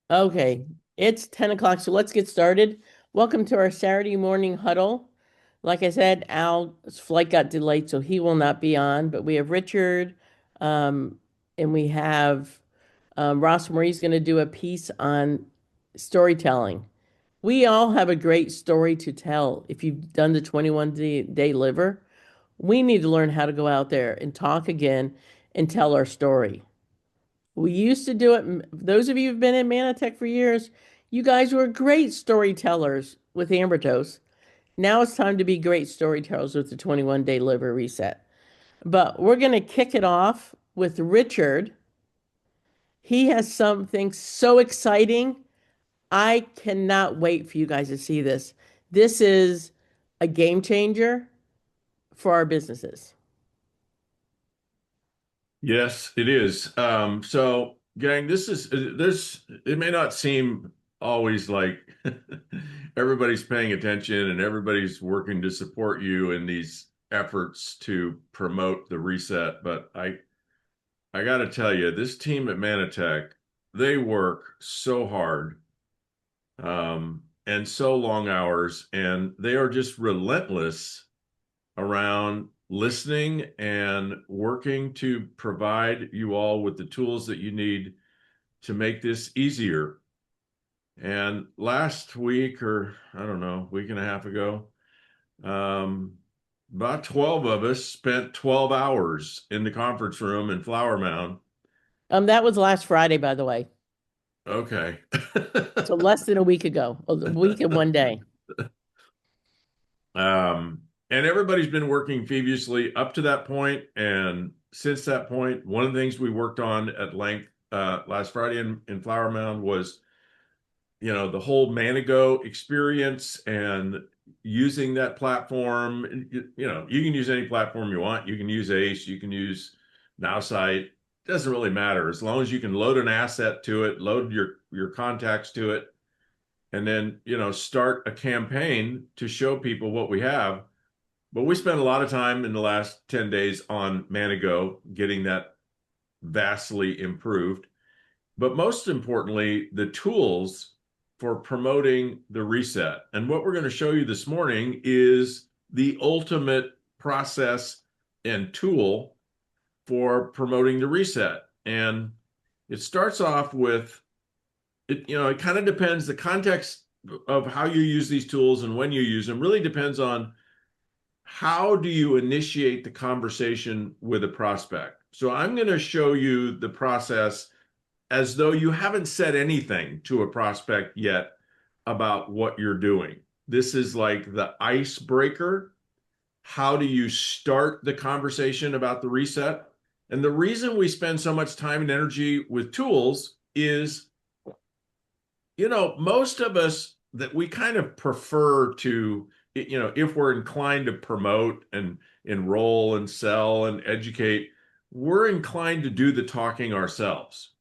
Okay, it's 10 o'clock, so let's get started. Welcome to our Saturday morning huddle. Like I said, Al's flight got delayed, so he will not be on, but we have Richard, um, and we have Ross Marie's going to do a piece on storytelling. We all have a great story to tell. If you've done the 21 day liver, we need to learn how to go out there and talk again and tell our story. We used to do it. Those of you who've been in Manatech for years, you guys were great storytellers with Ambertos. Now it's time to be great storytellers with the 21 day liver reset. But we're going to kick it off with Richard. He has something so exciting. I cannot wait for you guys to see this. This is a game changer for our businesses. Yes, it is. So, gang, this. It may not seem always like everybody's paying attention and everybody's working to support you in these efforts to promote the reset, but I got to tell you, this team at Manatech, they work so hard, and so long hours, and they are just relentless around listening and working to provide you all with the tools that you need to make this easier. And last week, or I don't know, week and a half ago, um, about 12 of us spent 12 hours in the conference room in Flower Mound. That was last Friday, by the way. Okay. So less than a week ago, a week and one day. And everybody's been working feverishly up to that point. And since that point, one of the things we worked on at length last Friday in Flower Mound was, the whole Manigo experience and using that platform. You can use any platform you want. You can use Ace, you can use Nowsite. It doesn't really matter as long as you can load an asset to it, load your contacts to it, and then start a campaign to show people what we have. But we spent a lot of time in the last 10 days on Manigo getting that vastly improved. But most importantly, the tools for promoting the reset. And what we're going to show you this morning is the ultimate process and tool for promoting the reset. And it starts off with it kind of depends. The context of how you use these tools and when you use them really depends on how do you initiate the conversation with a prospect. So I'm going to show you the process as though you haven't said anything to a prospect yet about what you're doing. This is like the icebreaker. How do you start the conversation about the reset? And the reason we spend so much time and energy with tools is, most of us that we kind of prefer to, if we're inclined to promote and enroll and sell and educate, we're inclined to do the talking ourselves.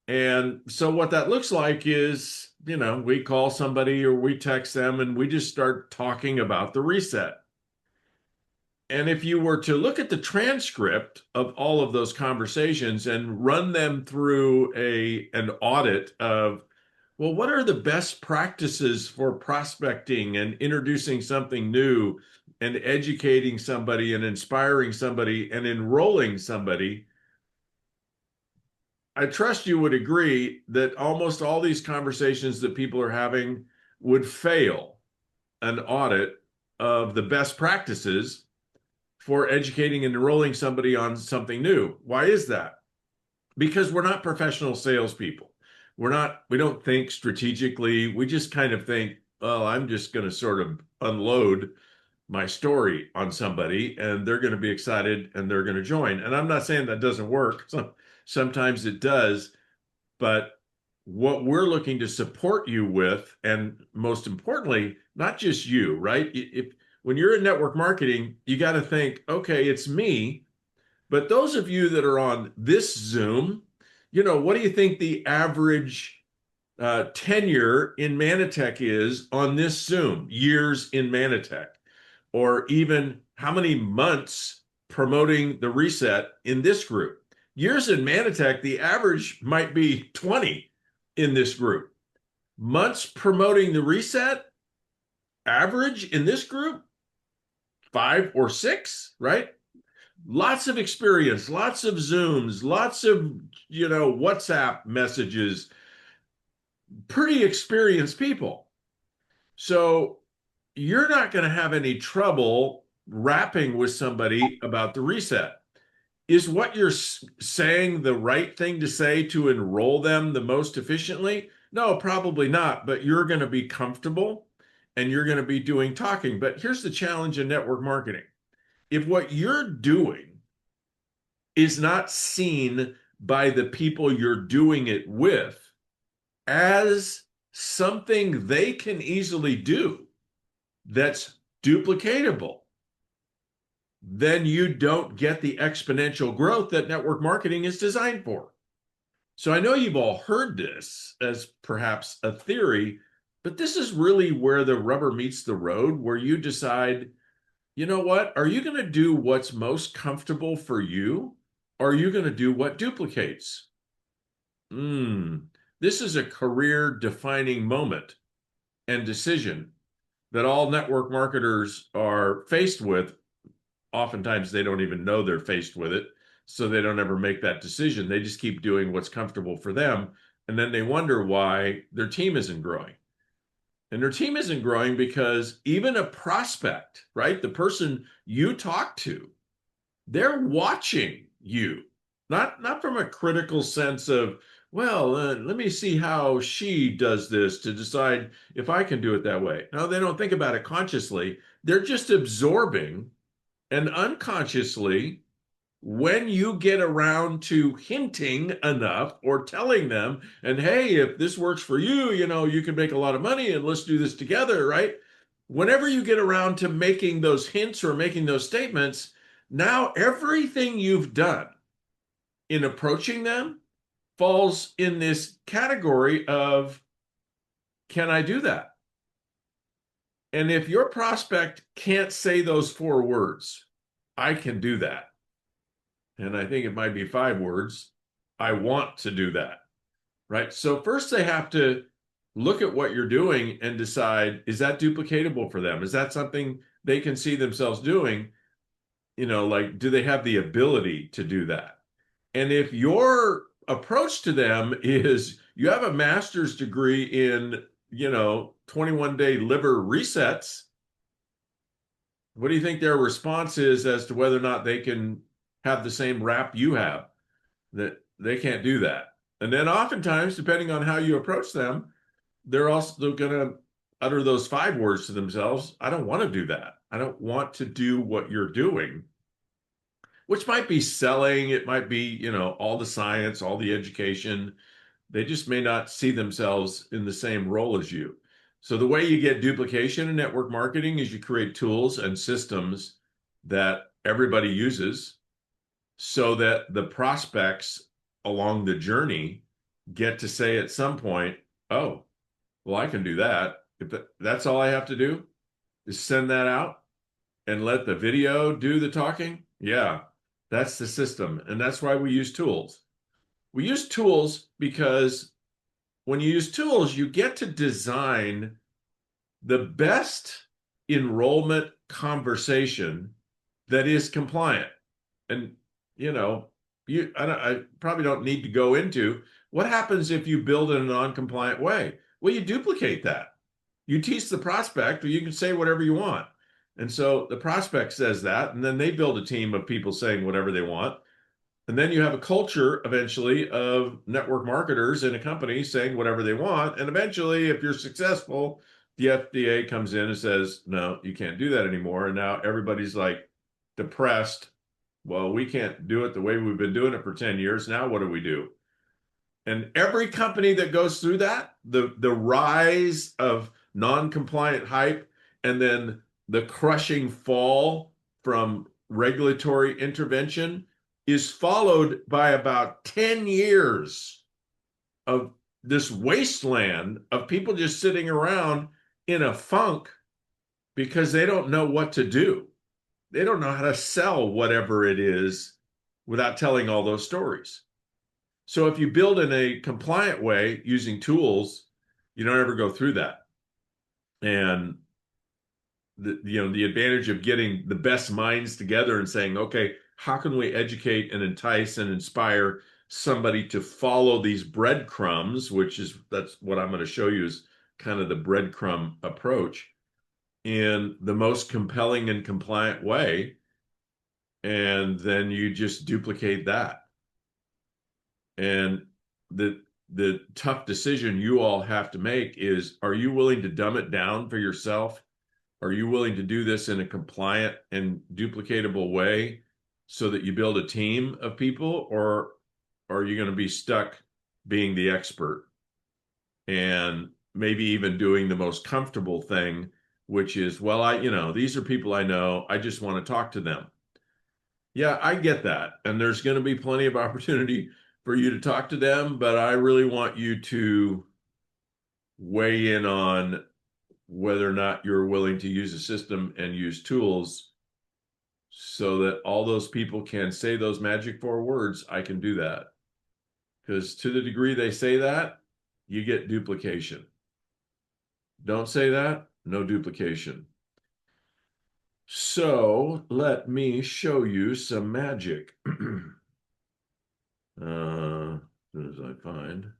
And so what that looks like is, we call somebody or we text them and we just start talking about the reset. And if you were to look at the transcript of all of those conversations and run them through an audit of, well, what are the best practices for prospecting and introducing something new and educating somebody and inspiring somebody and enrolling somebody? I trust you would agree that almost all these conversations that people are having would fail an audit of the best practices for educating and enrolling somebody on something new. Why is that? Because we're not professional salespeople. We don't think strategically. We just kind of think, oh, I'm just going to sort of unload my story on somebody and they're going to be excited and they're going to join. And I'm not saying that doesn't work. Sometimes it does, but what we're looking to support you with, and most importantly, not just you, right? If when you're in network marketing, you got to think, okay, it's me, but those of you that are on this Zoom, what do you think the average tenure in Manatech is on this Zoom? Years in Manatech, or even how many months promoting the reset in this group? Years in Manatech, the average might be 20. in this group. Months promoting the reset, average in this group, 5 or 6, right? Lots of experience, lots of Zooms, lots of, WhatsApp messages, pretty experienced people. So you're not going to have any trouble rapping with somebody about the reset. Is what you're saying the right thing to say to enroll them the most efficiently? No, probably not, but you're going to be comfortable and you're going to be doing talking. But here's the challenge in network marketing. If what you're doing is not seen by the people you're doing it with as something they can easily do that's duplicatable, then you don't get the exponential growth that network marketing is designed for. So I know you've all heard this as perhaps a theory, but this is really where the rubber meets the road, where you decide, you know what, are you going to do what's most comfortable for you? Or are you going to do what duplicates? This is a career defining moment and decision that all network marketers are faced with. Oftentimes they don't even know they're faced with it, so they don't ever make that decision. They just keep doing what's comfortable for them, and then they wonder why their team isn't growing. And their team isn't growing because even a prospect, right, the person you talk to, they're watching you, not from a critical sense of, well, let me see how she does this to decide if I can do it that way. No, they don't think about it consciously. They're just absorbing. And unconsciously, when you get around to hinting enough or telling them, and hey, if this works for you, you can make a lot of money and let's do this together, right? Whenever you get around to making those hints or making those statements, now everything you've done in approaching them falls in this category of, can I do that? And if your prospect can't say those 4 words, I can do that. And I think it might be 5 words, I want to do that, right? So first they have to look at what you're doing and decide, is that duplicatable for them? Is that something they can see themselves doing? Like, do they have the ability to do that? And if your approach to them is you have a master's degree in, 21-day liver resets, what do you think their response is as to whether or not they can have the same rap you have? That they can't do that. And then oftentimes, depending on how you approach them, they're also going to utter those 5 words to themselves. I don't want to do that. I don't want to do what you're doing, which might be selling. It might be, all the science, all the education. They just may not see themselves in the same role as you. So the way you get duplication in network marketing is you create tools and systems that everybody uses so that the prospects along the journey get to say at some point, oh, well, I can do that. If that's all I have to do is send that out and let the video do the talking. Yeah, that's the system. And that's why we use tools. We use tools because when you use tools, you get to design the best enrollment conversation that is compliant. And, I probably don't need to go into what happens if you build in a non-compliant way. Well, you duplicate that. You teach the prospect, or you can say whatever you want. And so the prospect says that, and then they build a team of people saying whatever they want. And then you have a culture eventually of network marketers in a company saying whatever they want. And eventually, if you're successful, the FDA comes in and says, no, you can't do that anymore. And now everybody's like depressed. Well, we can't do it the way we've been doing it for 10 years. Now what do we do? And every company that goes through that, the rise of non-compliant hype and then the crushing fall from regulatory intervention is followed by about 10 years of this wasteland of people just sitting around in a funk because they don't know what to do. They don't know how to sell whatever it is without telling all those stories. So if you build in a compliant way using tools, you don't ever go through that. And the advantage of getting the best minds together and saying, okay, how can we educate and entice and inspire somebody to follow these breadcrumbs, that's what I'm going to show you is kind of the breadcrumb approach in the most compelling and compliant way. And then you just duplicate that. And the tough decision you all have to make is, are you willing to dumb it down for yourself? Are you willing to do this in a compliant and duplicatable way so that you build a team of people, or are you going to be stuck being the expert and maybe even doing the most comfortable thing, which is, well, these are people I know. I just want to talk to them. Yeah, I get that. And there's going to be plenty of opportunity for you to talk to them, but I really want you to weigh in on whether or not you're willing to use a system and use tools so that all those people can say those magic 4 words, I can do that. Because to the degree they say that, you get duplication. Don't say that, no duplication. So let me show you some magic. As soon as I find.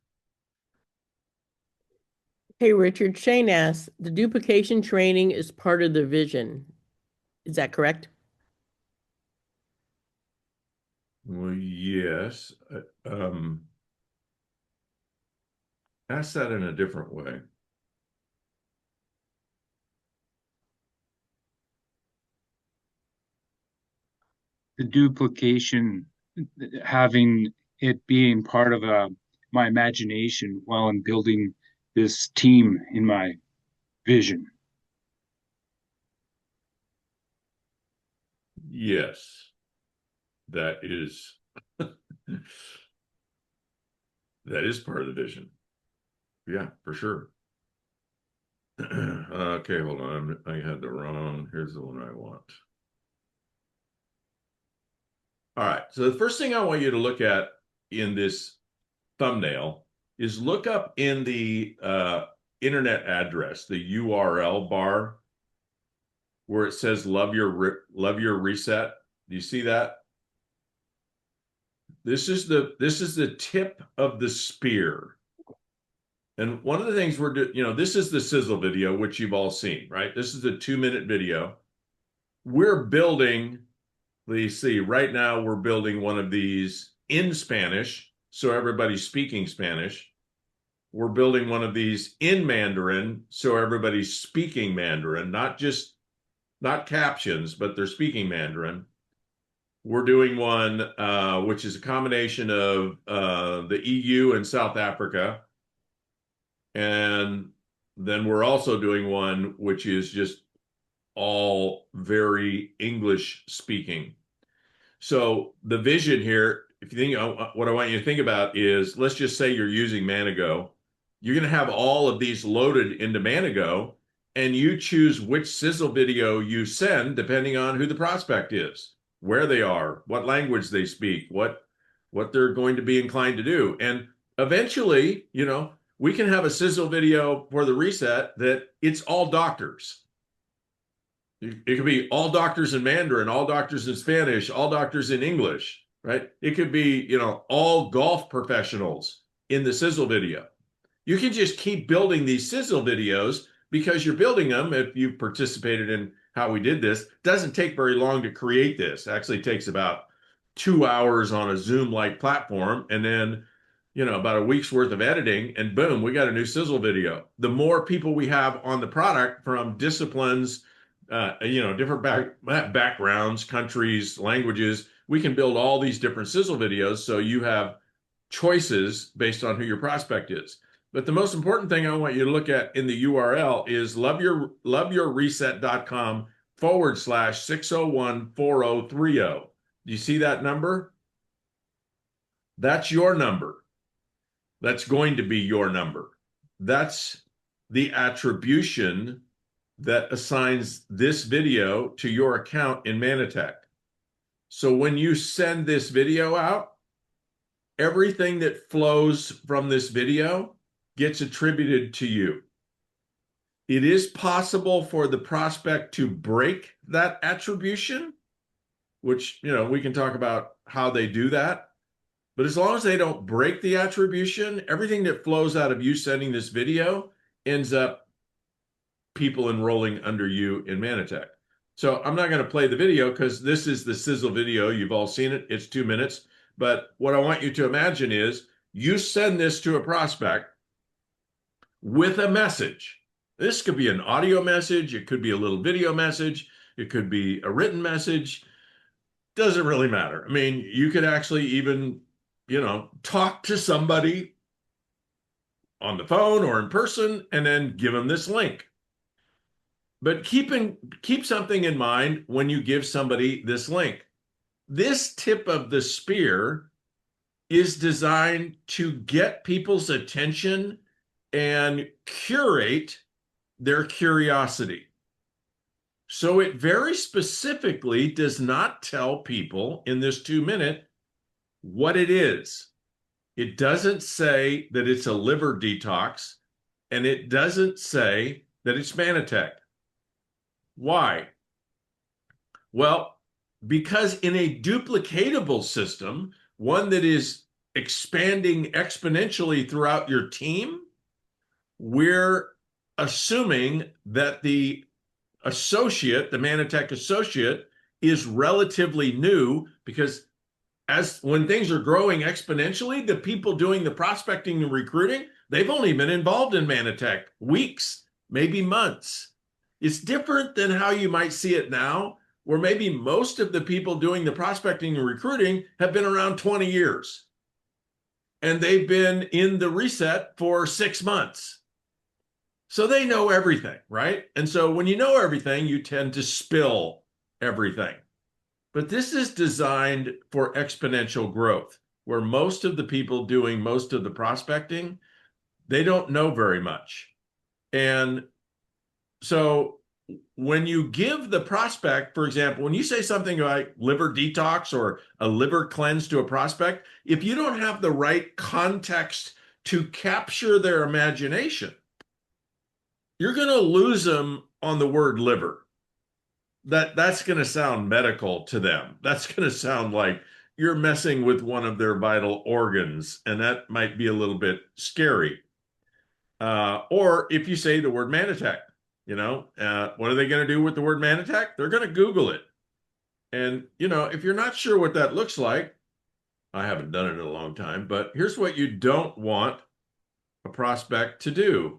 Hey, Richard, Shane asks, the duplication training is part of the vision. Is that correct? Well, yes. Ask that in a different way. The duplication, having it being part of my imagination while I'm building this team in my vision. Yes, that is that is part of the vision. Yeah, for sure. Okay, hold on. I had the wrong. Here's the one I want. All right. So the first thing I want you to look at in this thumbnail is look up in the internet address, the URL bar, where it says love your reset. Do you see that? This is the tip of the spear. And one of the things we're doing, this is the sizzle video, which you've all seen, right? This is a 2-minute video. We're building, let's see, right now we're building one of these in Spanish, so everybody's speaking Spanish. We're building one of these in Mandarin, so everybody's speaking Mandarin, not captions, but they're speaking Mandarin. We're doing one which is a combination of the EU and South Africa. And then we're also doing one which is just all very English speaking. So the vision here, if you think, what I want you to think about is, let's just say you're using Manigo. You're going to have all of these loaded into Manigo, and you choose which sizzle video you send depending on who the prospect is, where they are, what language they speak, what they're going to be inclined to do. And eventually, we can have a sizzle video for the reset that it's all doctors. It could be all doctors in Mandarin, all doctors in Spanish, all doctors in English, right? It could be, all golf professionals in the sizzle video. You can just keep building these sizzle videos because you're building them. If you've participated in how we did this, it doesn't take very long to create this. It actually takes about 2 hours on a Zoom-like platform, and then about a week's worth of editing, and boom, we got a new sizzle video. The more people we have on the product from disciplines, different backgrounds, countries, languages, we can build all these different sizzle videos so you have choices based on who your prospect is. But the most important thing I want you to look at in the URL is loveyourreset.com/6014030. Do you see that number? That's your number. That's going to be your number. That's the attribution that assigns this video to your account in Manytech. So when you send this video out, everything that flows from this video gets attributed to you. It is possible for the prospect to break that attribution, which, we can talk about how they do that. But as long as they don't break the attribution, everything that flows out of you sending this video ends up people enrolling under you in Mannatech. So I'm not going to play the video because this is the sizzle video. You've all seen it. It's 2 minutes. But what I want you to imagine is you send this to a prospect with a message. This could be an audio message. It could be a little video message. It could be a written message. Doesn't really matter. I mean, you could actually even, talk to somebody on the phone or in person and then give them this link. But keep something in mind when you give somebody this link. This tip of the spear is designed to get people's attention and curate their curiosity. So it very specifically does not tell people in this 2-minute what it is. It doesn't say that it's a liver detox, and it doesn't say that it's Mannatech. Why? Well, because in a duplicatable system, one that is expanding exponentially throughout your team, we're assuming that the associate, the Mannatech associate, is relatively new, because when things are growing exponentially, the people doing the prospecting and recruiting, they've only been involved in Mannatech weeks, maybe months. It's different than how you might see it now, where maybe most of the people doing the prospecting and recruiting have been around 20 years. And they've been in the reset for 6 months. So they know everything, right? And so when you know everything, you tend to spill everything. But this is designed for exponential growth, where most of the people doing most of the prospecting, they don't know very much. And so when you give the prospect, for example, when you say something like liver detox or a liver cleanse to a prospect, if you don't have the right context to capture their imagination, you're going to lose them on the word liver. That's going to sound medical to them. That's going to sound like you're messing with one of their vital organs, and that might be a little bit scary. Or if you say the word Mannatech, what are they going to do with the word Mannatech? They're going to Google it. And, if you're not sure what that looks like, I haven't done it in a long time, but here's what you don't want a prospect to do.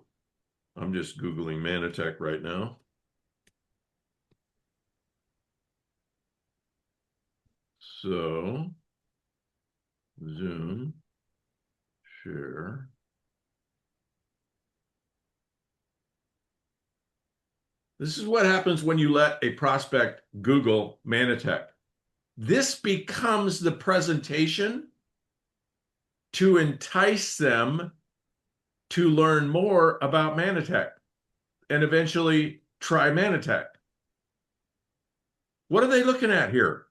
I'm just Googling Mannatech right now. So, Zoom, share. This is what happens when you let a prospect Google Mannatech. This becomes the presentation to entice them to learn more about Mannatech and eventually try Mannatech. What are they looking at here?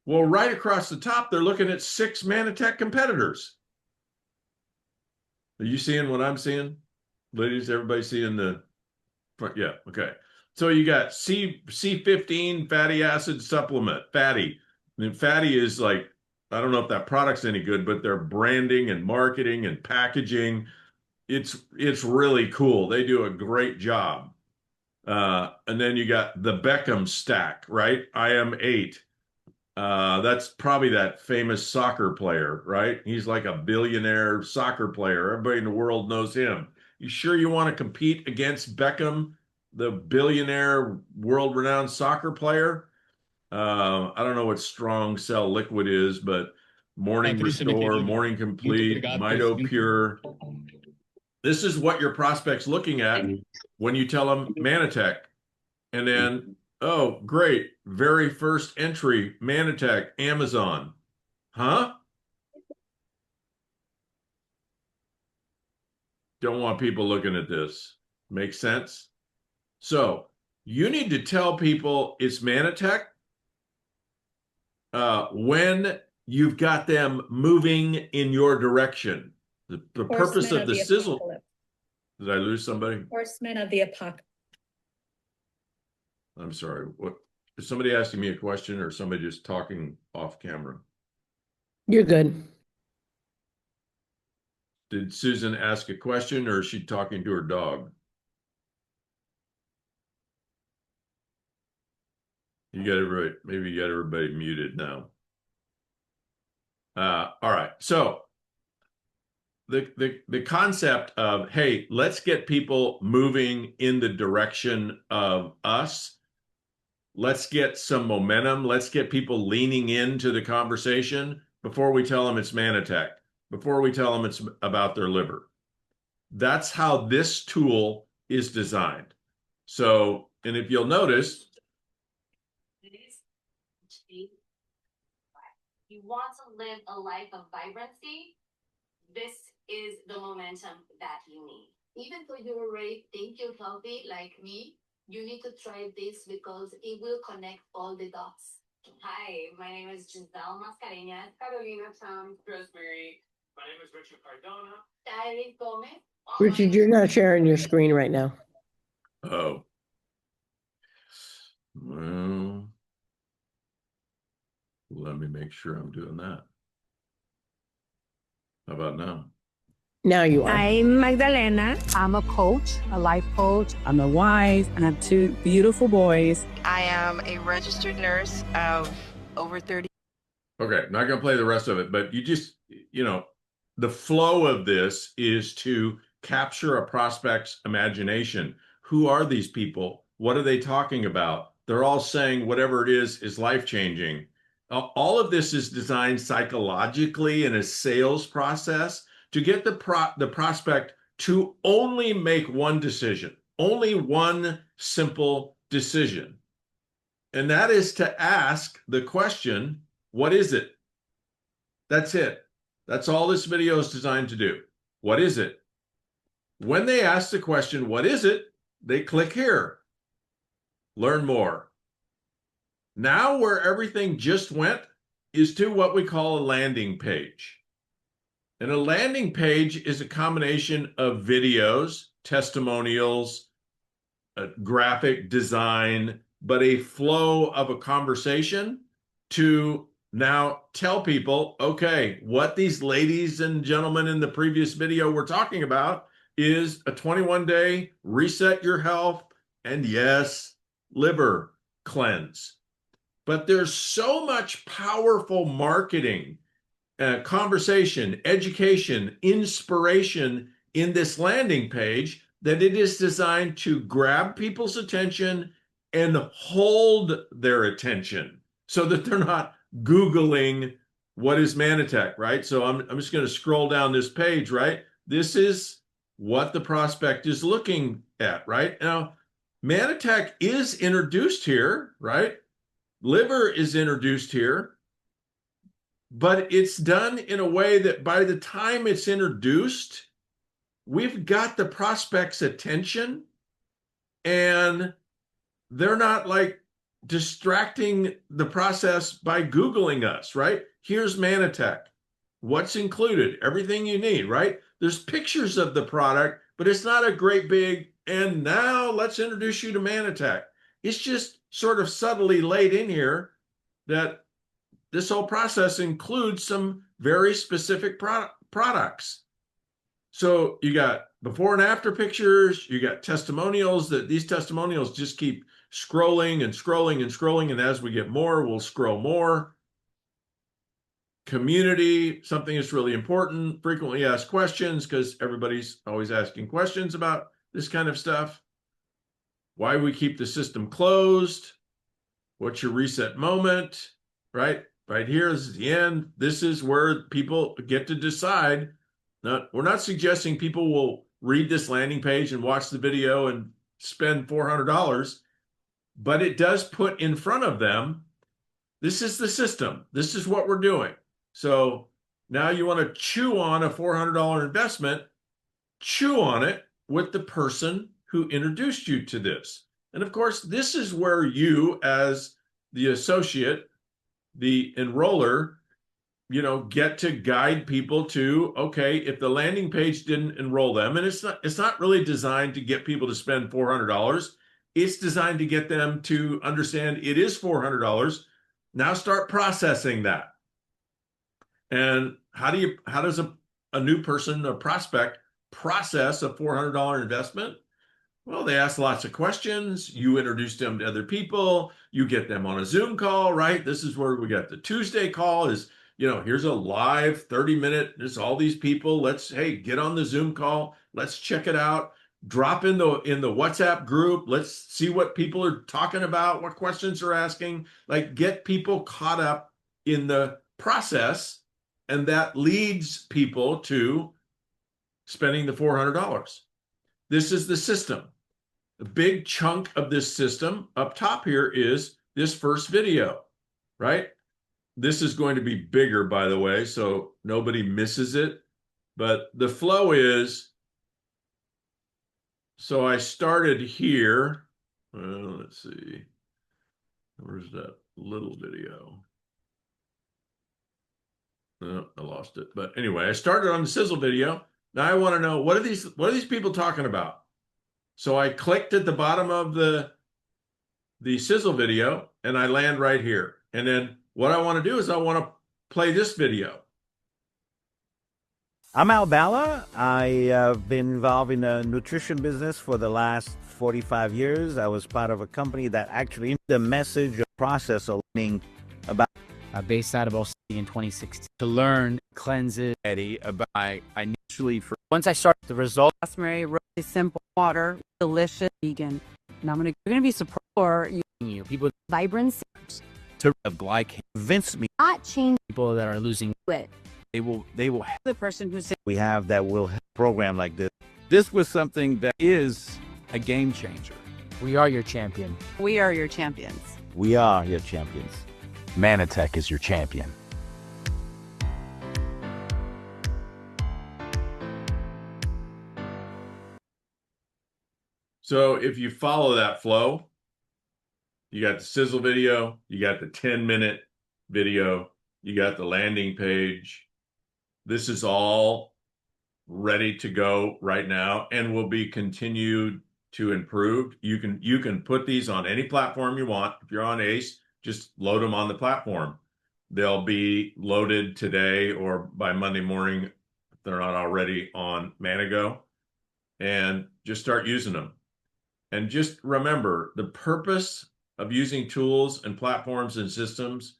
Well, right across the top, they're looking at 6 Mannatech competitors. Are you seeing what I'm seeing? Ladies, everybody seeing the front? Yeah, okay. So you got C15 fatty acid supplement, fatty. And fatty is like, I don't know if that product's any good, but their branding and marketing and packaging, it's really cool. They do a great job. And then you got the Beckham stack, right? IM8. That's probably that famous soccer player, right? He's like a billionaire soccer player. Everybody in the world knows him. You sure you want to compete against Beckham, the billionaire, world-renowned soccer player? I don't know what Strong Cell Liquid is, but Morning Restore, Morning Complete, Mito Pure. This is what your prospect's looking at when you tell them Mannatech. And then, oh, great, very first entry, Mannatech, Amazon. Huh? Don't want people looking at this. Make sense? So you need to tell people it's Mannatech when you've got them moving in your direction. The purpose Horsemen of the the sizzle. apocalypse. Did I lose somebody? Horsemen of the apocalypse. I'm sorry. What is somebody asking me a question or somebody just talking off camera? You're good. Did Susan ask a question or is she talking to her dog? You got everybody, maybe you got everybody muted now. All right. So the concept of, hey, let's get people moving in the direction of us. Let's get some momentum. Let's get people leaning into the conversation before we tell them it's Manitech, before we tell them it's about their liver. That's how this tool is designed. So, and if you'll notice, you want to live a life of vibrancy, this is the momentum that you need. Even though you already think you're healthy like me, you need to try this because it will connect all the dots. Hi, my name is Giselle Mascareñas. Carolina Tom. Rosemary. My name is Richard Cardona. David Gomez. Richard, you're not sharing your screen right now. oh, well, let me make sure I'm doing that. How about now? Now you are. I'm Magdalena. I'm a coach, a life coach. I'm a wife, and I have two beautiful boys. I am a registered nurse of over 30. Okay, not going to play the rest of it, but you just, you know, the flow of this is to capture a prospect's imagination. Who are these people? What are they talking about? They're all saying whatever it is life-changing. All of this is designed psychologically in a sales process to get the prospect to only make one decision, only one simple decision. And that is to ask the question, what is it? That's it. That's all this video is designed to do. What is it? When they ask the question, what is it? They click here. Learn more. Now where everything just went is to what we call a landing page. And a landing page is a combination of videos, testimonials, a graphic design, but a flow of a conversation to now tell people, okay, what these ladies and gentlemen in the previous video were talking about is a 21-day reset your health and yes, liver cleanse. But there's so much powerful marketing, conversation, education, inspiration in this landing page that it is designed to grab people's attention and hold their attention so that they're not Googling what is Manitech, right? So I'm just going to scroll down this page, right? This is what the prospect is looking at, right? Now, Manitech is introduced here, right? Liver is introduced here, but it's done in a way that by the time it's introduced, we've got the prospect's attention and they're not like distracting the process by Googling us, right? Here's Manitech. What's included? Everything you need, right? There's pictures of the product, but it's not a great big, and now let's introduce you to Manitech. It's just sort of subtly laid in here that this whole process includes some very specific products. So you got before and after pictures, you got testimonials, that these testimonials just keep scrolling and scrolling and scrolling. And as we get more, we'll scroll more. Community, something that's really important, frequently asked questions, because everybody's always asking questions about this kind of stuff. Why we keep the system closed. What's your reset moment, right? Right here is the end. This is where people get to decide. Now, we're not suggesting people will read this landing page and watch the video and spend $400, but it does put in front of them, this is the system. This is what we're doing. So now you want to chew on a $400 investment, chew on it with the person who introduced you to this. And of course, this is where you as the associate, the enroller, get to guide people to, okay, if the landing page didn't enroll them, and it's not really designed to get people to spend $400. It's designed to get them to understand it is $400. Now start processing that. And how does a new person, a prospect, process a $400 investment? Well, they ask lots of questions. You introduce them to other people. You get them on a Zoom call, right? This is where we got the Tuesday call is, here's a live 30-minute, there's all these people. Hey, get on the Zoom call. Let's check it out. Drop in the WhatsApp group. Let's see what people are talking about, what questions they're asking. Like, get people caught up in the process, and that leads people to spending the $400. This is the system. A big chunk of this system up top here is this first video, right? This is going to be bigger, by the way, so nobody misses it. But the flow is, so I started here. Let's see. Where's that little video? Oh, I lost it. But anyway, I started on the sizzle video. Now I want to know, what are these people talking about? So I clicked at the bottom of the sizzle video and I land right here. And then what I want to do is I want to play this video. I'm Al Bala. I have been involved in the nutrition business for the last 45 years. I was part of a company that actually the message or process of learning about based out of OC in 2016 to learn cleanses. Eddie about I initially for Once I started the result, Rosemary, really simple water, delicious, vegan. And you're gonna be surprised for you people vibrancy. to of glycan convinced me Not change people that are losing it. they will have The person who's we have that will have a program like this. This was something that is a game changer. we are your champion. we are your champions. We are your champions. Manatech is your champion. So if you follow that flow, you got the sizzle video, you got the 10-minute video, you got the landing page. This is all ready to go right now and will be continued to improve. You can put these on any platform you want. If you're on ACE, just load them on the platform. They'll be loaded today or by Monday morning if they're not already on Manago, and just start using them. And just remember, the purpose of using tools and platforms and systems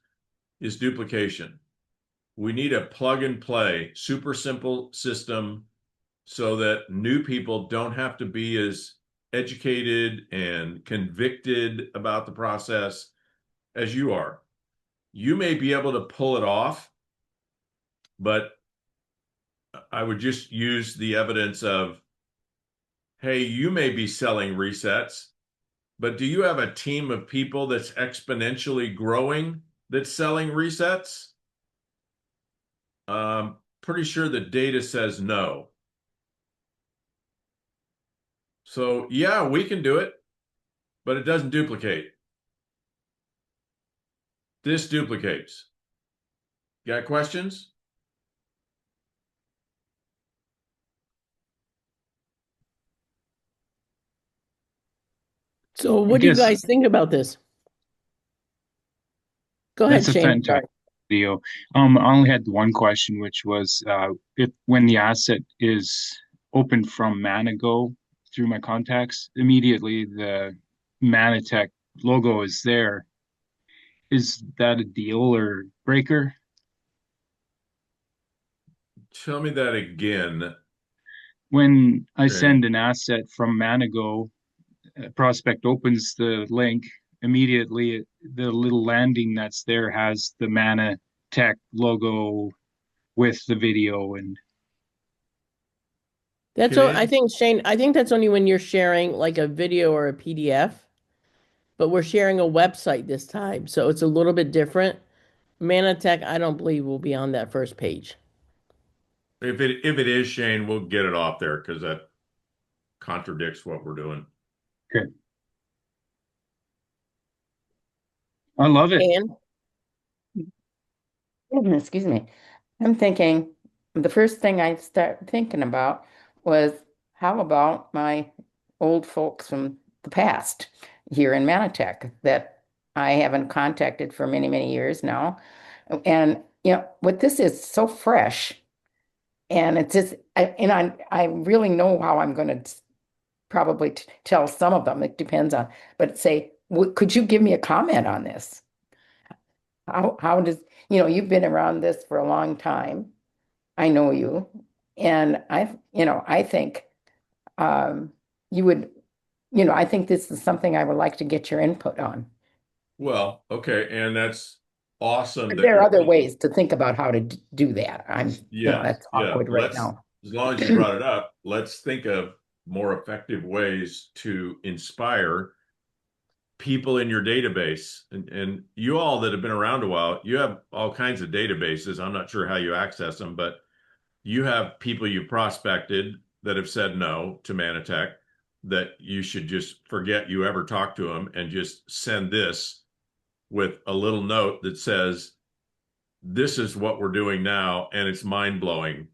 is duplication. We need a plug and play, super simple system so that new people don't have to be as educated and convicted about the process as you are. You may be able to pull it off, but I would just use the evidence of, hey, you may be selling resets, but do you have a team of people that's exponentially growing that's selling resets? Pretty sure the data says no. So yeah, we can do it, but it doesn't duplicate. This duplicates. Got questions? So what do you guess- guys think about this? Go ahead, That's a Shane. Sorry. fantastic video. I only had one question, which was if when the asset is opened from Manago through my contacts, immediately the Manatech logo is there. Is that a deal or breaker? Tell me that again. When I Okay. send an asset from Manago, prospect opens the link, immediately the little landing that's there has the Manatech logo with the video and That's Okay. I think, Shane, I think that's only when you're sharing like a video or a PDF, but we're sharing a website this time, so it's a little bit different. Manatech, I don't believe will be on that first page. If it is, Shane, we'll get it off there because that contradicts what we're doing. I love it. And Excuse me. I'm thinking, the first thing I start thinking about was how about my old folks from the past here in Manatech that I haven't contacted for many, many years now. And what this is so fresh, and it's just, I really know how I'm going to probably tell some of them. It depends on, but say, could you give me a comment on this? How does, you've been around this for a long time. I know you. And I think you would, I think this is something I would like to get your input on. Well, okay, and that's awesome But that there are you're other thinking. ways to think about how to do that. That's Yeah. awkward right Let's, now. as long as you brought it up, let's think of more effective ways to inspire people in your database. And you all that have been around a while, you have all kinds of databases. I'm not sure how you access them, but you have people you prospected that have said no to Manatech, that you should just forget you ever talked to them and just send this with a little note that says, this is what we're doing now, and it's mind-blowing.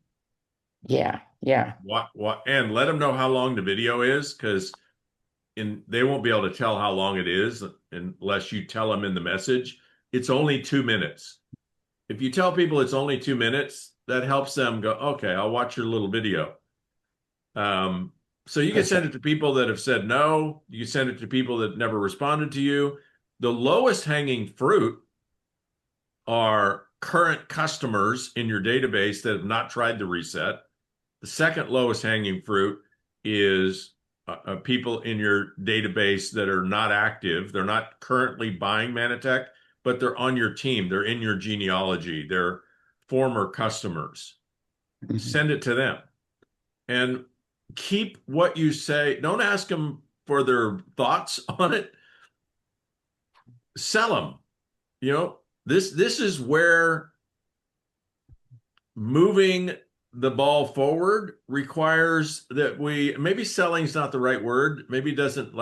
Yeah. What, and let them know how long the video is, because they won't be able to tell how long it is unless you tell them in the message. It's only 2 minutes. If you tell people it's only 2 minutes, that helps them go, okay, I'll watch your little video. So you can send it to people that have said no. You can send it to people that never responded to you. The lowest hanging fruit are current customers in your database that have not tried the reset. The second lowest hanging fruit is people in your database that are not active. They're not currently buying Manatech, but they're on your team. They're in your genealogy. They're former customers. Send it to them. And keep what you say. Don't ask them for their thoughts on it. Sell them. This is where moving the ball forward requires that maybe selling is not the right word. Maybe it doesn't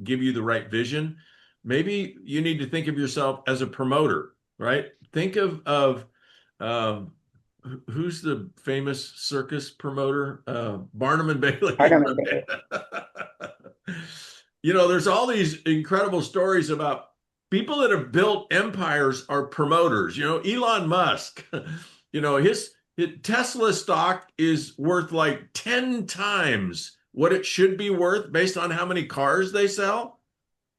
give you the right vision. Maybe you need to think of yourself as a promoter, right? Think of who's the famous circus promoter? Barnum and Bailey. Barnum and Bailey. There's all these incredible stories about people that have built empires are promoters. Elon Musk, his Tesla stock is worth like 10 times what it should be worth based on how many cars they sell,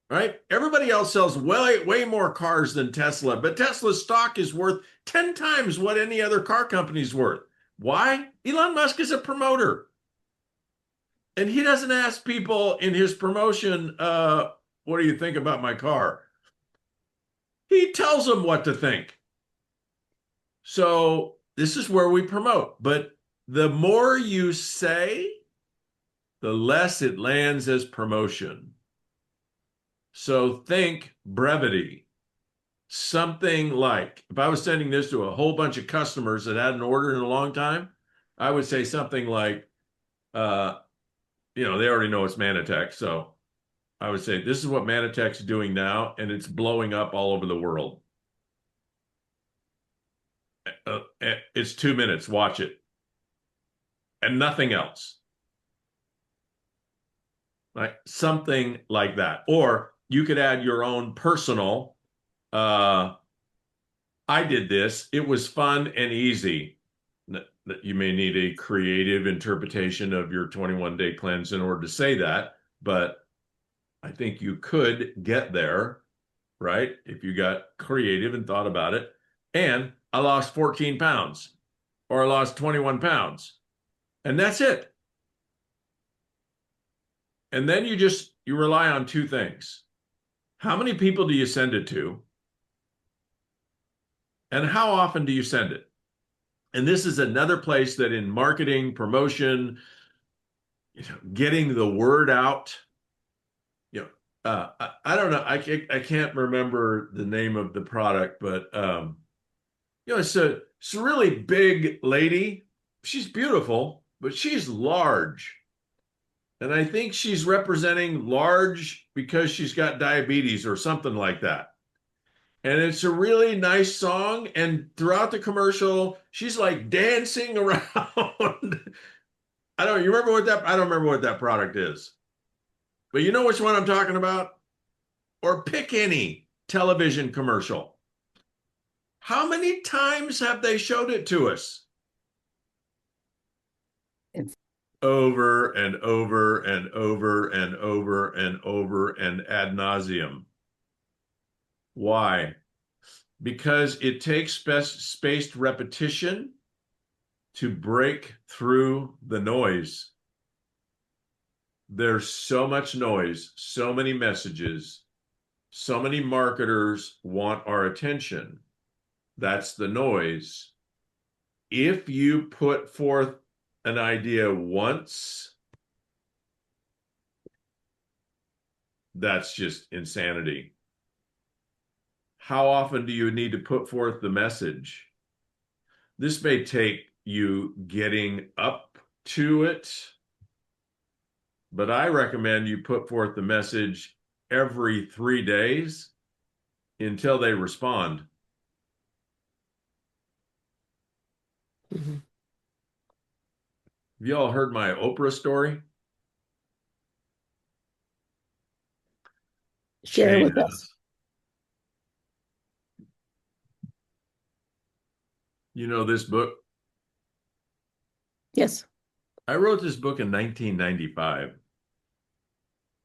right? Everybody else sells way more cars than Tesla, but Tesla's stock is worth 10 times what any other car company's worth. Why? Elon Musk is a promoter. And he doesn't ask people in his promotion, what do you think about my car? He tells them what to think. So this is where we promote. But the more you say, the less it lands as promotion. So think brevity. Something like, if I was sending this to a whole bunch of customers that hadn't ordered in a long time, I would say something like, they already know it's Manatech. So I would say, this is what Manatech's doing now, and it's blowing up all over the world. It's 2 minutes. Watch it. And nothing else. Right? Something like that. Or you could add your own personal, I did this. It was fun and easy. That you may need a creative interpretation of your 21-day cleanse in order to say that, but I think you could get there, right? If you got creative and thought about it. And I lost 14 pounds, or I lost 21 pounds, and that's it. And then you rely on two things. How many people do you send it to? And how often do you send it? And this is another place that in marketing, promotion, getting the word out, I don't know. I can't remember the name of the product, but it's a really big lady. She's beautiful, but she's large. And I think she's representing large because she's got diabetes or something like that. And it's a really nice song. And throughout the commercial, she's like dancing around. You remember what that, I don't remember what that product is. But you know which one I'm talking about? Or pick any television commercial. How many times have they showed it to us? It's Over and over and over and over and over and ad nauseum. Why? Because it takes spaced repetition to break through the noise. There's so much noise, so many messages, so many marketers want our attention. That's the noise. If you put forth an idea once, that's just insanity. How often do you need to put forth the message? This may take you getting up to it, but I recommend you put forth the message every 3 days until they respond. Mm-hmm. Have you all heard my Oprah story? Share Shane with has. us. You know this book? Yes. I wrote this book in 1995,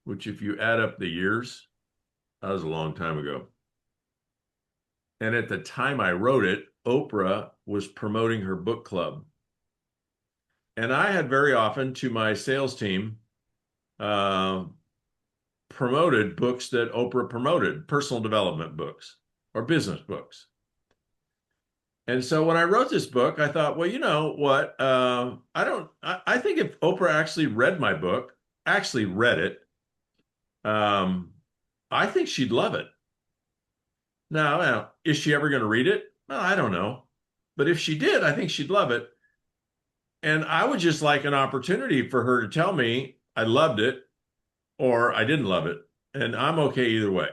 which if you add up the years, that was a long time ago. And at the time I wrote it, Oprah was promoting her book club. And I had very often, to my sales team, promoted books that Oprah promoted, personal development books or business books. And so when I wrote this book, I thought, well, you know what? I think if Oprah actually read my book, actually read it, I think she'd love it. Now, is she ever going to read it? Well, I don't know. But if she did, I think she'd love it. And I would just like an opportunity for her to tell me I loved it or I didn't love it. And I'm okay either way.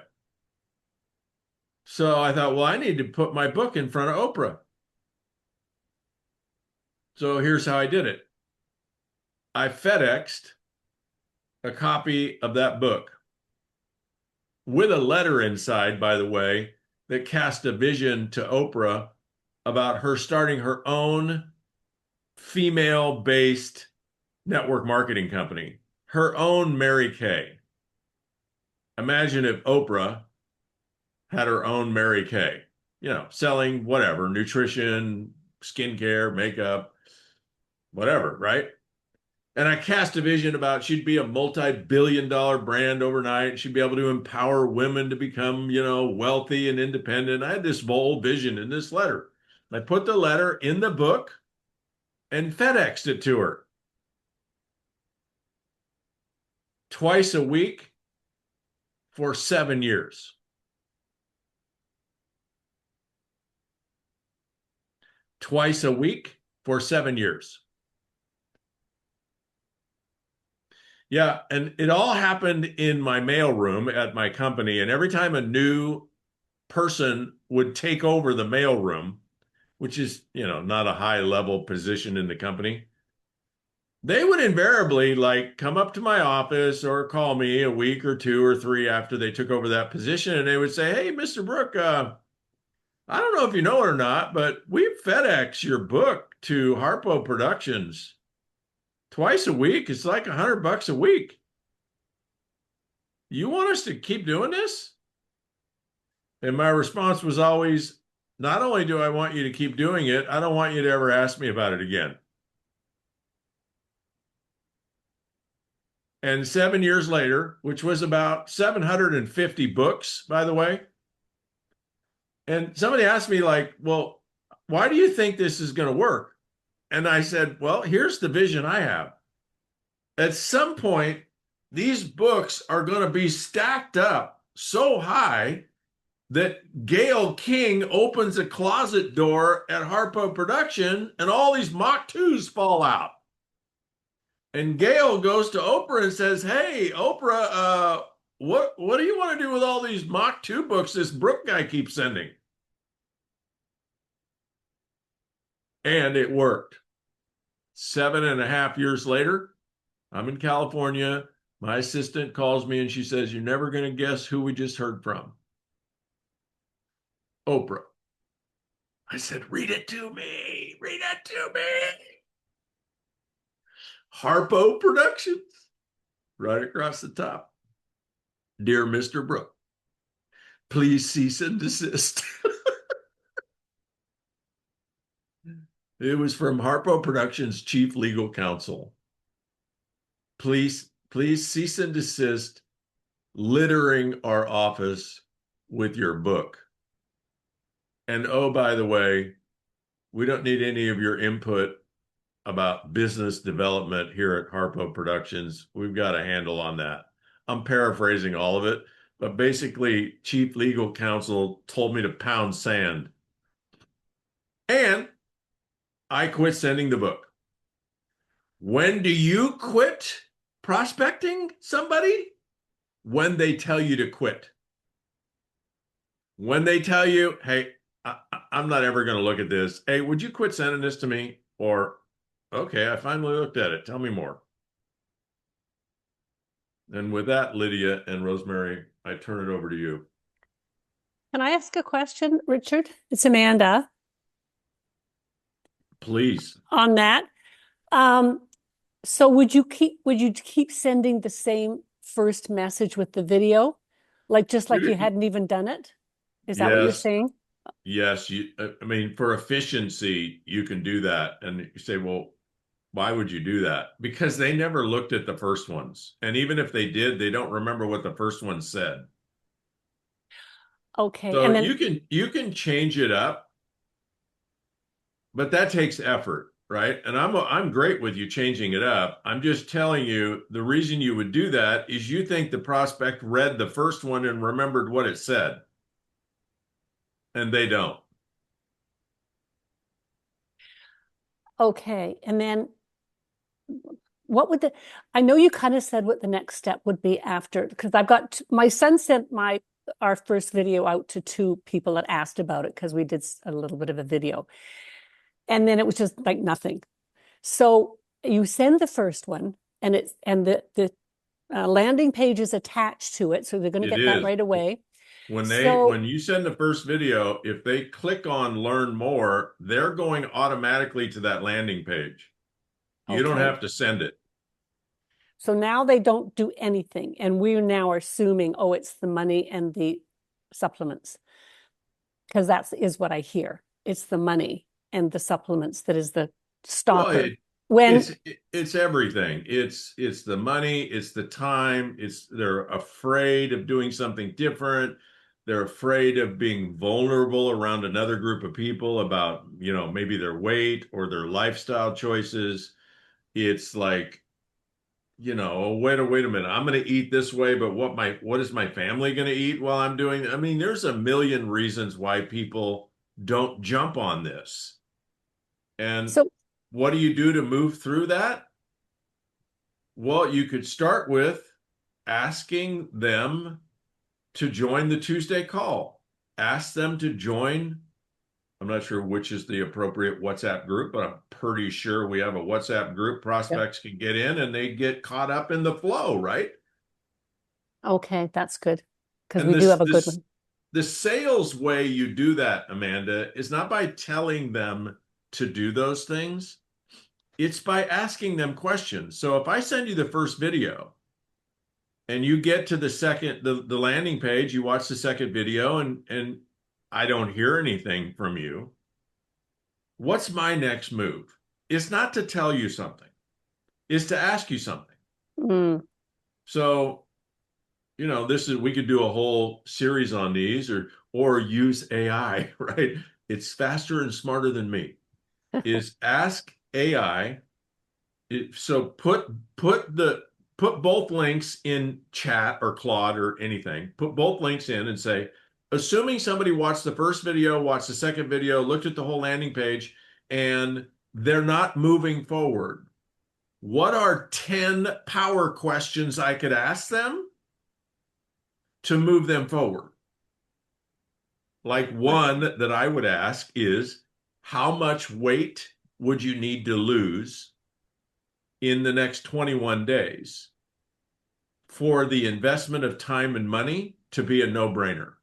So I thought, well, I need to put my book in front of Oprah. So here's how I did it. I FedExed a copy of that book with a letter inside, by the way, that cast a vision to Oprah about her starting her own female-based network marketing company, her own Mary Kay. Imagine if Oprah had her own Mary Kay, selling whatever, nutrition, skincare, makeup, whatever, right? And I cast a vision about she'd be a multi-billion-dollar brand overnight. She'd be able to empower women to become, wealthy and independent. I had this bold vision in this letter. I put the letter in the book and FedExed it to her. Twice a week for 7 years. Twice a week for 7 years. Yeah, and it all happened in my mailroom at my company. And every time a new person would take over the mailroom, which is, not a high level position in the company, they would invariably come up to my office or call me a week or 2 or 3 after they took over that position. And they would say, hey, Mr. Brook, I don't know if you know it or not, but we FedEx your book to Harpo Productions twice a week. It's like $100 a week. You want us to keep doing this? And my response was always, not only do I want you to keep doing it, I don't want you to ever ask me about it again. And 7 years later, which was about 750 books, by the way. And somebody asked me well, why do you think this is going to work? And I said, well, here's the vision I have. At some point, these books are going to be stacked up so high that Gayle King opens a closet door at Harpo Production and all these Mach 2s fall out. And Gayle goes to Oprah and says, hey, Oprah, what do you want to do with all these Mach 2 books this Brooke guy keeps sending? And it worked. 7.5 years later, I'm in California. My assistant calls me and she says, "You're never going to guess who we just heard from." Oprah. I said, "Read it to me. Read it to me." Harpo Productions, right across the top. "Dear Mr. Brooke, please cease and desist." It was from Harpo Productions' chief legal counsel. Please cease and desist littering our office with your book. And oh, by the way, we don't need any of your input about business development here at Harpo Productions. We've got a handle on that. I'm paraphrasing all of it, but basically, chief legal counsel told me to pound sand. And I quit sending the book. When do you quit prospecting somebody? When they tell you to quit. When they tell you, "Hey, I'm not ever going to look at this. Hey, would you quit sending this to me?" Or, "Okay, I finally looked at it. Tell me more." And with that, Lydia and Rosemary, I turn it over to you. Can I ask a question, Richard? It's Amanda. Please. On that. So would you keep sending the same first message with the video? Like just like you hadn't even done it? Is that what you're Yes. saying? Yes, I mean, for efficiency, you can do that. And you say, well, why would you do that? Because they never looked at the first ones. And even if they did, they don't remember what the first one said. Okay. So And then you can change it up, but that takes effort, right? And I'm great with you changing it up. I'm just telling you the reason you would do that is you think the prospect read the first one and remembered what it said. And they don't. okay. And then what would I know you kind of said what the next step would be after, because I've got my son sent our first video out to 2 people that asked about it because we did a little bit of a video. And then it was just like nothing. So you send the first one and the landing page is attached to it. So they're going to get that right away. When you send the first video, if they click on learn more, they're going automatically to that landing page. You don't have to send it. So now they don't do anything. And we now are assuming, oh, it's the money and the supplements. Because that is what I hear. It's the money and the supplements that is the stopper. It's everything. It's the money, it's the time, they're afraid of doing something different. They're afraid of being vulnerable around another group of people about, maybe their weight or their lifestyle choices. It's like, wait a minute, I'm going to eat this way, but what is my family going to eat while I'm doing? I mean, there's a million reasons why people don't jump on this. And so, what do you do to move through that? Well, you could start with asking them to join the Tuesday call. Ask them to join. I'm not sure which is the appropriate WhatsApp group, but I'm pretty sure we have a WhatsApp group. Prospects can get in and they get caught up in the flow, right? Okay, that's good. Because we do have a good one. The sales way you do that, Amanda, is not by telling them to do those things. It's by asking them questions. So if I send you the first video and you get to the landing page, you watch the second video and I don't hear anything from you, what's my next move? It's not to tell you something. It's to ask you something. So, we could do a whole series on these or use AI, right? It's faster and smarter than me. Is ask AI. So put both links in chat or Claude or anything. Put both links in and say, assuming somebody watched the first video, watched the second video, looked at the whole landing page, and they're not moving forward, what are 10 power questions I could ask them? to move them forward. Like one that I would ask is, how much weight would you need to lose in the next 21 days for the investment of time and money to be a no-brainer?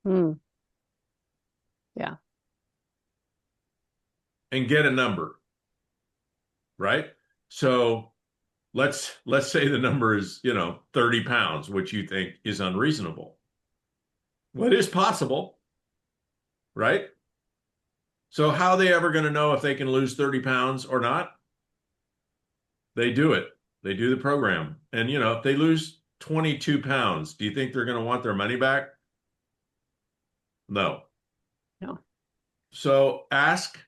Yeah. And get a number, right? So let's say the number is, 30 pounds, which you think is unreasonable. Well, it is possible, right? So how are they ever going to know if they can lose 30 pounds or not? They do it. They do the program. And, if they lose 22 pounds, do you think they're going to want their money back? No. No. So ask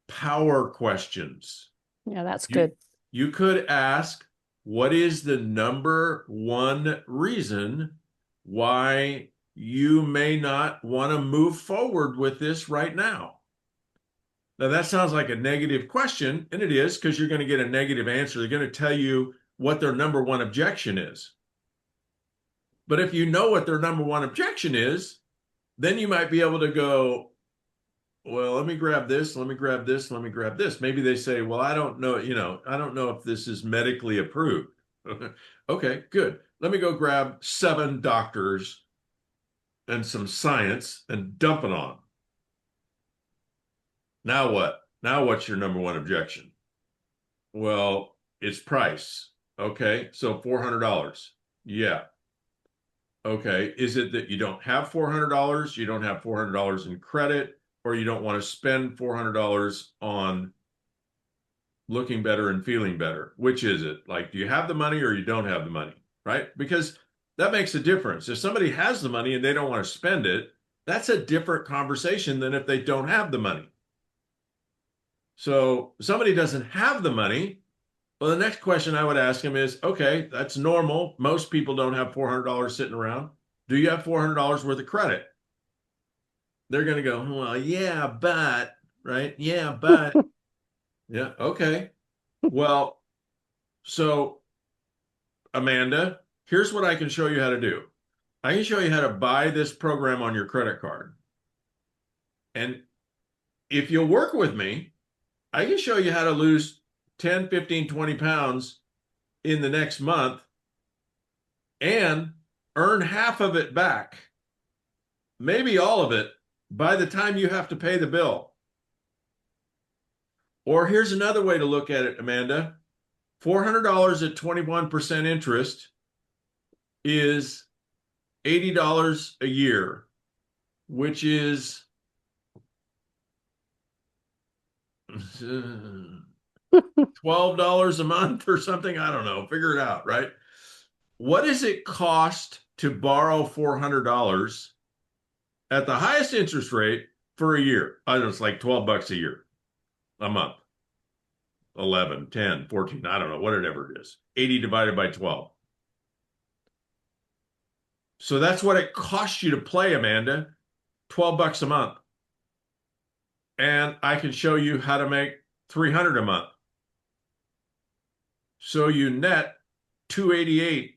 power questions. Yeah, that's good. You could ask, what is the number one reason why you may not want to move forward with this right now? Now, that sounds like a negative question, and it is, because you're going to get a negative answer. They're going to tell you what their number one objection is. But if you know what their number one objection is, then you might be able to go, well, let me grab this, let me grab this, let me grab this. Maybe they say, well, I don't know, I don't know if this is medically approved. Okay, good. Let me go grab 7 doctors and some science and dump it on. Now what? Now what's your number one objection? Well, it's price. Okay, so $400. Yeah. Okay, is it that you don't have $400, you don't have $400 in credit, or you don't want to spend $400 on looking better and feeling better? Which is it? Like, do you have the money or you don't have the money, right? Because that makes a difference. If somebody has the money and they don't want to spend it, that's a different conversation than if they don't have the money. So somebody doesn't have the money. Well, the next question I would ask them is, okay, that's normal. Most people don't have $400 sitting around. Do you have $400 worth of credit? They're going to go, well, yeah, but, right? Yeah, but, yeah, okay. Well, so Amanda, here's what I can show you how to do. I can show you how to buy this program on your credit card. And if you'll work with me, I can show you how to lose 10, 15, 20 pounds in the next month and earn half of it back, maybe all of it, by the time you have to pay the bill. Or here's another way to look at it, Amanda. $400 at 21% interest is $80 a year, which is $12 a month or something. I don't know. Figure it out, right? What does it cost to borrow $400 at the highest interest rate for a year? I don't know, it's like $12 a year, a month. 11, 10, 14, I don't know, whatever it is. 80 divided by 12. So that's what it costs you to play, Amanda. $12 a month. And I can show you how to make $300 a month. So you net $288.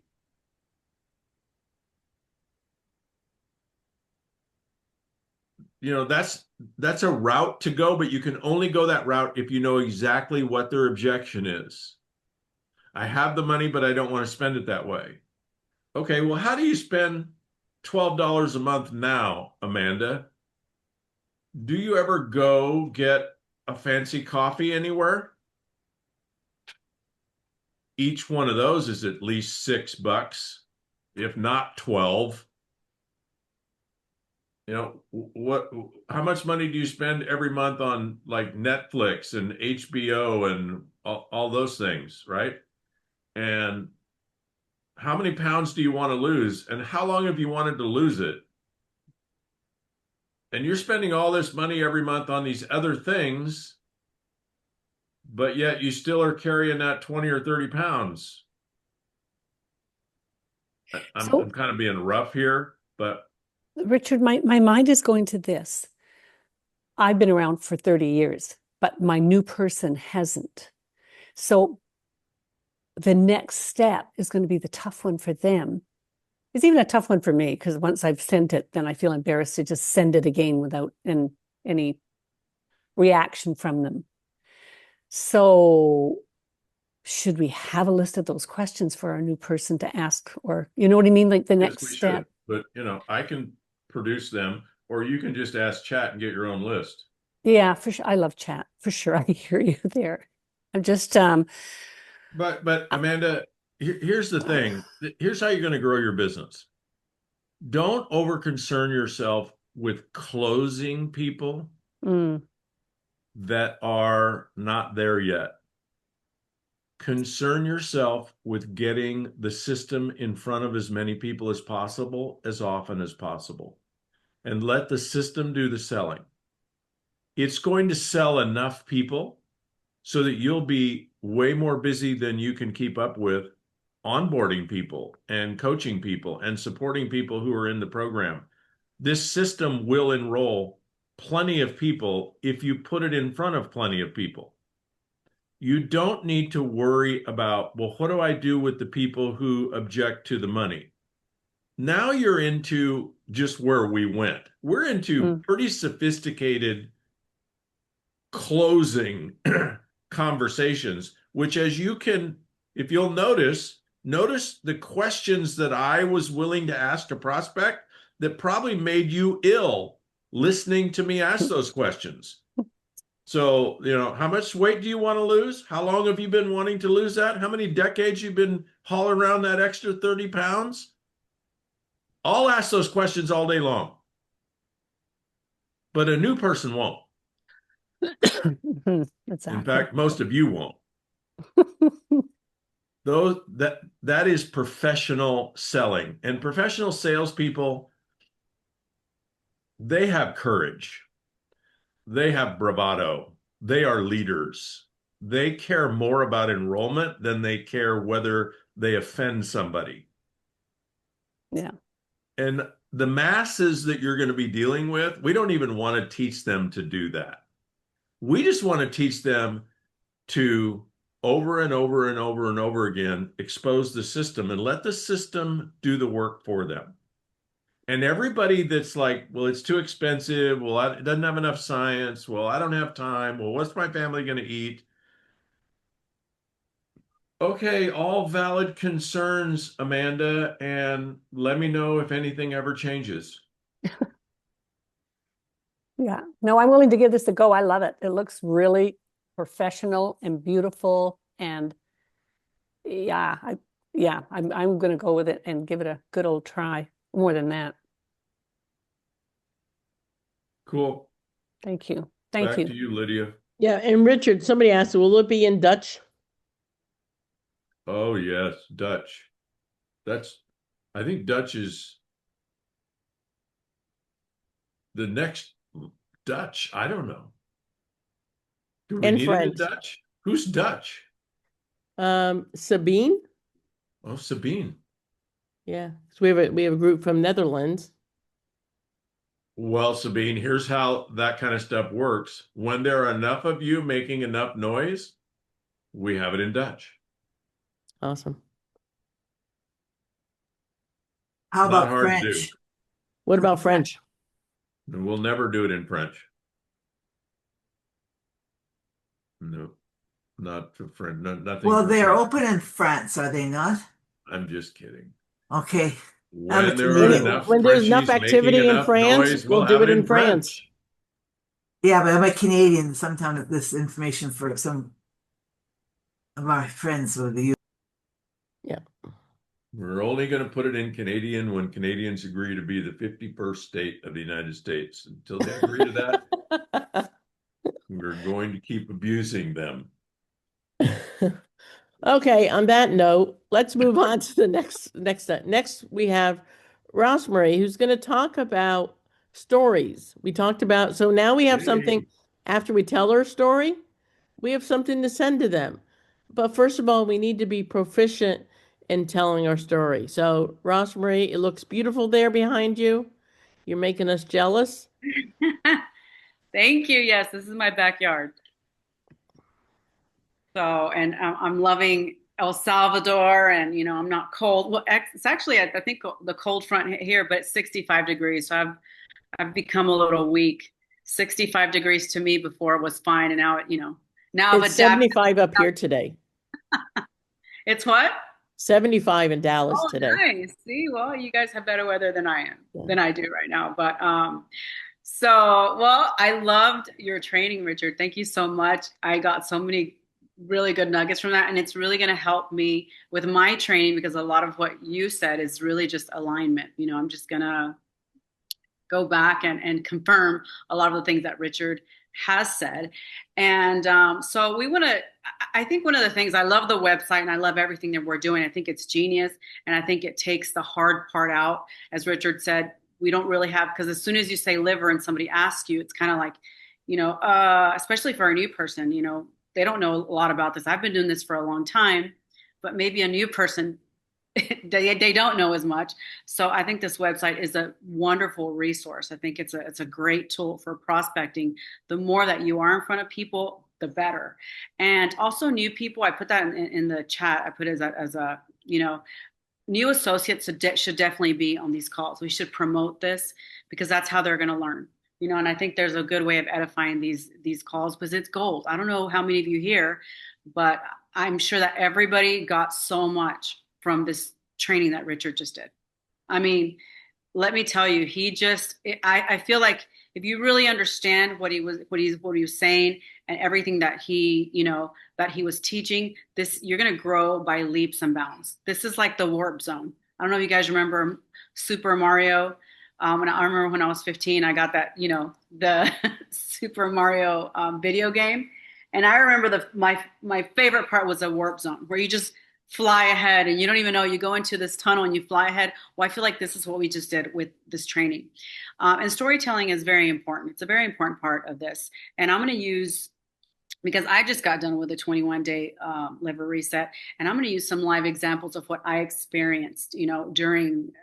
That's a route to go, but you can only go that route if you know exactly what their objection is. I have the money, but I don't want to spend it that way. Okay, well, how do you spend $12 a month now, Amanda? Do you ever go get a fancy coffee anywhere? Each one of those is at least $6, if not 12. How much money do you spend every month on like Netflix and HBO and all those things, right? And how many pounds do you want to lose? And how long have you wanted to lose it? And you're spending all this money every month on these other things, but yet you still are carrying that 20 or 30 pounds. I'm kind of being rough here, but Richard, my mind is going to this. I've been around for 30 years, but my new person hasn't. So the next step is going to be the tough one for them It's even a tough one for me because once I've sent it, then I feel embarrassed to just send it again without any reaction from them. So should we have a list of those questions for our new person to ask, or you know what I mean? Like the Yes, next we should. step. But I can produce them, or you can just ask chat and get your own list. Yeah, for sure. I love chat. For sure. I hear you there. I'm just But Amanda, here's the thing. Here's how you're going to grow your business. Don't over concern yourself with closing people that are not there yet. Concern yourself with getting the system in front of as many people as possible, as often as possible, and let the system do the selling. It's going to sell enough people so that you'll be way more busy than you can keep up with onboarding people and coaching people and supporting people who are in the program. This system will enroll plenty of people if you put it in front of plenty of people. You don't need to worry about, well, what do I do with the people who object to the money? Now you're into just where we went. We're into pretty sophisticated closing conversations, which, as you can, if you'll notice the questions that I was willing to ask a prospect that probably made you ill listening to me ask those questions. So, how much weight do you want to lose? How long have you been wanting to lose that? How many decades you've been hauling around that extra 30 pounds? I'll ask those questions all day long. But a new person won't. In fact, most of you won't. That is professional selling. And professional salespeople, they have courage. They have bravado. They are leaders. They care more about enrollment than they care whether they offend somebody. Yeah. And the masses that you're going to be dealing with, we don't even want to teach them to do that. We just want to teach them to over and over and over and over again expose the system and let the system do the work for them. And everybody that's like, well, it's too expensive. Well, it doesn't have enough science. Well, I don't have time. Well, what's my family going to eat? Okay, all valid concerns, Amanda, and let me know if anything ever changes. Yeah, no, I'm willing to give this a go. I love it. It looks really professional and beautiful, and I'm going to go with it and give it a good old try. More than that. Cool. Thank you. Back to you, Lydia. Yeah, and Richard, somebody asked, will it be in Dutch? Oh, yes, Dutch. I think Dutch is the next Dutch. I don't know. Do we And need French. it in Dutch? Who's Dutch? Sabine. Oh, Sabine. Yeah, so we have a group from Netherlands. Well, Sabine, here's how that kind of stuff works. When there are enough of you making enough noise, we have it in Dutch. Awesome. How Not about hard to do. French? What about French? And we'll never do it in French. No, not for French. Nothing. Well, for they're French. open in France, are they not? I'm just kidding. Okay. When there are enough When there's enough Frenchies activity making in enough France, noise, we'll we'll do have it in France. French. Yeah, but I'm a Canadian. Sometimes this information for some of my friends will be used. Yeah. We're only going to put it in Canadian when Canadians agree to be the 51st state of the United States. Until they agree to that, we're going to keep abusing them. Okay, on that note, let's move on to the next. Next, we have Rosemary, who's going to talk about stories. We talked about, so now we have something after we tell our story, we have something to send to them. But first of all, we need to be proficient in telling our story. So, Rosemary, it looks beautiful there behind you. You're making us jealous. Thank you. Yes, this is my backyard. So, and I'm loving El Salvador, and I'm not cold. Well, it's actually I think the cold front here, but it's 65 degrees. So I've become a little weak. 65 degrees to me before was fine, and now now I've It's adapted. 75 up here today. It's what? 75 in Dallas Oh, today. nice. See, well, you guys have better weather than I do right now. But so well, I loved your training, Richard. Thank you so much. I got so many really good nuggets from that, and it's really going to help me with my training, because a lot of what you said is really just alignment. I'm just going to go back and confirm a lot of the things that Richard has said. And so I think one of the things, I love the website and I love everything that we're doing. I think it's genius. And I think it takes the hard part out. As Richard said, we don't really have, because as soon as you say liver and somebody asks you, it's kind of like, especially for a new person, they don't know a lot about this. I've been doing this for a long time, but maybe a new person, they don't know as much. So I think this website is a wonderful resource. I think it's a great tool for prospecting. The more that you are in front of people, the better. And also new people, I put that in the chat. I put it as a new associates should definitely be on these calls. We should promote this, because that's how they're going to learn. And I think there's a good way of edifying these calls, because it's gold. I don't know how many of you here, but I'm sure that everybody got so much from this training that Richard just did. I mean, let me tell you, I feel like if you really understand what he was saying and everything that he was teaching, you're going to grow by leaps and bounds. This is like the warp zone. I don't know if you guys remember Super Mario. I remember when I was 15, I got that, the Super Mario video game. And I remember my favorite part was the warp zone, where you just fly ahead and you don't even know, you go into this tunnel and you fly ahead. Well, I feel like this is what we just did with this training. And storytelling is very important. It's a very important part of this. And I'm going to use, because I just got done with a 21-day liver reset, and I'm going to use some live examples of what I experienced, during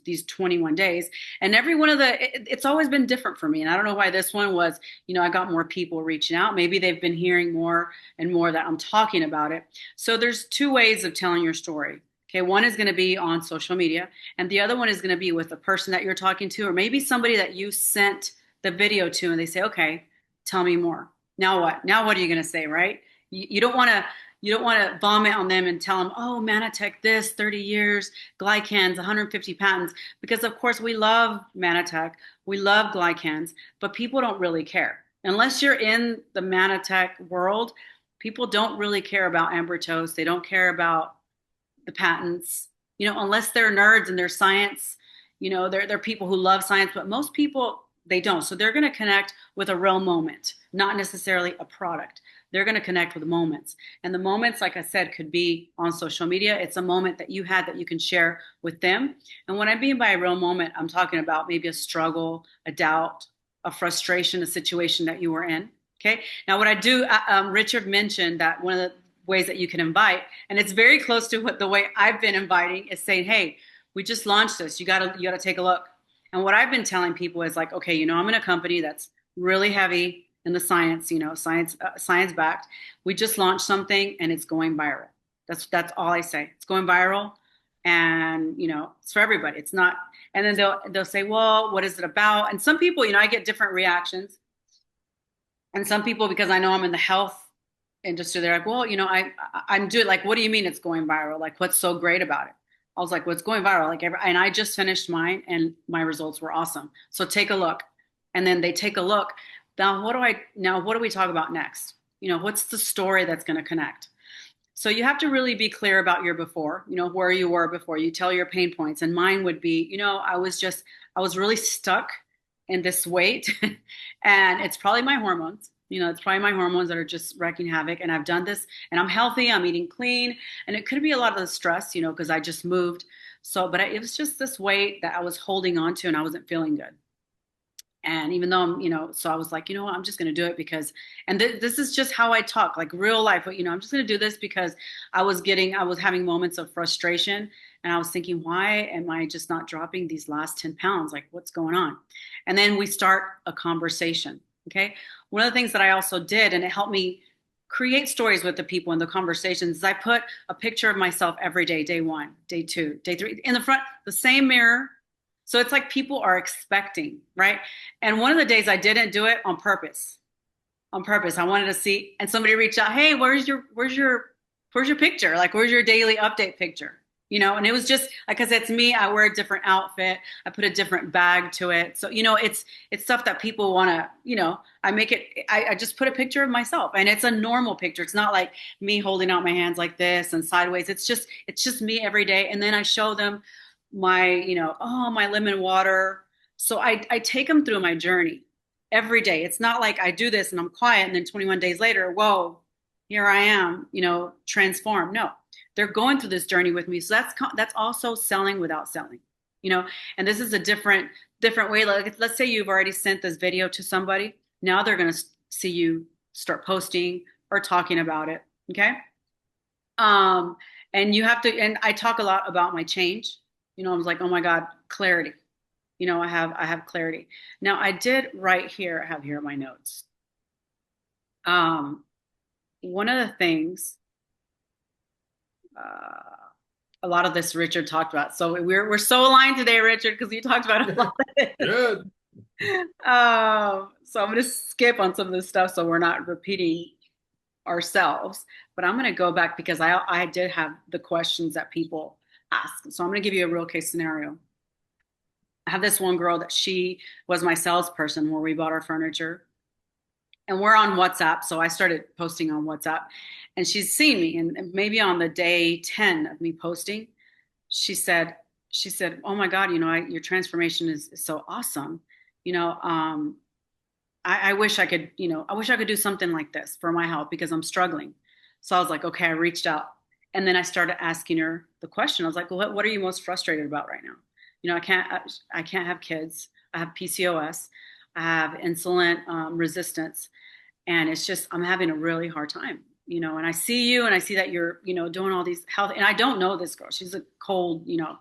these 21 days. And every one of it's always been different for me. And I don't know why this one was, I got more people reaching out. Maybe they've been hearing more and more that I'm talking about it. So there's two ways of telling your story. Okay, one is going to be on social media, and the other one is going to be with the person that you're talking to, or maybe somebody that you sent the video to, and they say, okay, tell me more. Now what? Now what are you going to say, right? You don't want to vomit on them and tell them, oh, Manatech this, 30 years, glycans, 150 patents, because of course we love Manatech, we love glycans, but people don't really care. Unless you're in the Manatech world, people don't really care about Ambertose. They don't care about the patents, unless they're nerds and they're science, they're people who love science, but most people, they don't. So they're going to connect with a real moment, not necessarily a product. They're going to connect with moments. And the moments, like I said, could be on social media. It's a moment that you had that you can share with them. And when I mean by a real moment, I'm talking about maybe a struggle, a doubt, a frustration, a situation that you were in. Okay. Now, what I do, Richard mentioned that one of the ways that you can invite, and it's very close to the way I've been inviting, is saying, hey, we just launched this. You gotta take a look. And what I've been telling people is like, okay, I'm in a company that's really heavy in the science, science backed. We just launched something and it's going viral. That's all I say. It's going viral, and it's for everybody. It's not. And then they'll say, well, what is it about? And some people, I get different reactions. And some people, because I know I'm in the health industry, they're like, well, I'm doing, like, what do you mean it's going viral? Like, what's so great about it? I was like, what's going viral? And I just finished mine and my results were awesome. So take a look. And then they take a look. Now, what do we talk about next? What's the story that's going to connect? So you have to really be clear about your before, where you were before. You tell your pain points. And mine would be, I was really stuck in this weight and it's probably my hormones. It's probably my hormones that are just wreaking havoc. And I've done this and I'm healthy, I'm eating clean. And it could be a lot of the stress, because I just moved. So, but it was just this weight that I was holding on to and I wasn't feeling good. And even though so I was like, I'm just going to do it because, and this is just how I talk, like real life, but I'm just going to do this because I was having moments of frustration. And I was thinking, why am I just not dropping these last 10 pounds? Like, what's going on? And then we start a conversation. Okay. One of the things that I also did, and it helped me create stories with the people in the conversations. I put a picture of myself every day, day 1, day 2, day 3, in the front, the same mirror. So it's like people are expecting, right? And one of the days I didn't do it on purpose. On purpose. I wanted to see, and somebody reached out, hey, where's your picture? Like, where's your daily update picture? You know, and it was just like, cause it's me, I wear a different outfit. I put a different bag to it. So, you know, it's stuff that people want to, you know, I just put a picture of myself, and it's a normal picture. It's not like me holding out my hands like this and sideways. It's just me every day. And then I show them my, you know, my lemon water. So I take them through my journey every day. It's not like I do this and I'm quiet and then 21 days later, whoa, here I am, you know, transformed. No, they're going through this journey with me. So that's also selling without selling, you know, and this is a different way. Like, let's say you've already sent this video to somebody. Now they're going to see you start posting or talking about it. Okay. And you have to, and I talk a lot about my change. You know, I was like, oh my God, clarity. You know, I have clarity. Now I did right here, I have here my notes. One of the things, a lot of this Richard talked about. So we're so aligned today, Richard, because you talked about a lot of it. Good. So I'm going to skip on some of this stuff so we're not repeating ourselves. But I'm going to go back because I did have the questions that people ask. So I'm going to give you a real case scenario. I have this one girl that she was my salesperson where we bought our furniture. And we're on WhatsApp. So I started posting on WhatsApp. And she's seen me. And maybe on the day 10 of me posting, she said, oh my God, you know, your transformation is so awesome. You know, I wish I could, you know, I wish I could do something like this for my health because I'm struggling. So I was like, okay, I reached out. And then I started asking her the question. I was like, well, what are you most frustrated about right now? You know, I can't have kids. I have PCOS. I have insulin resistance. And it's just, I'm having a really hard time, you know, and I see you and I see that you're, you know, doing all these health, and I don't know this girl. She's a cold, you know,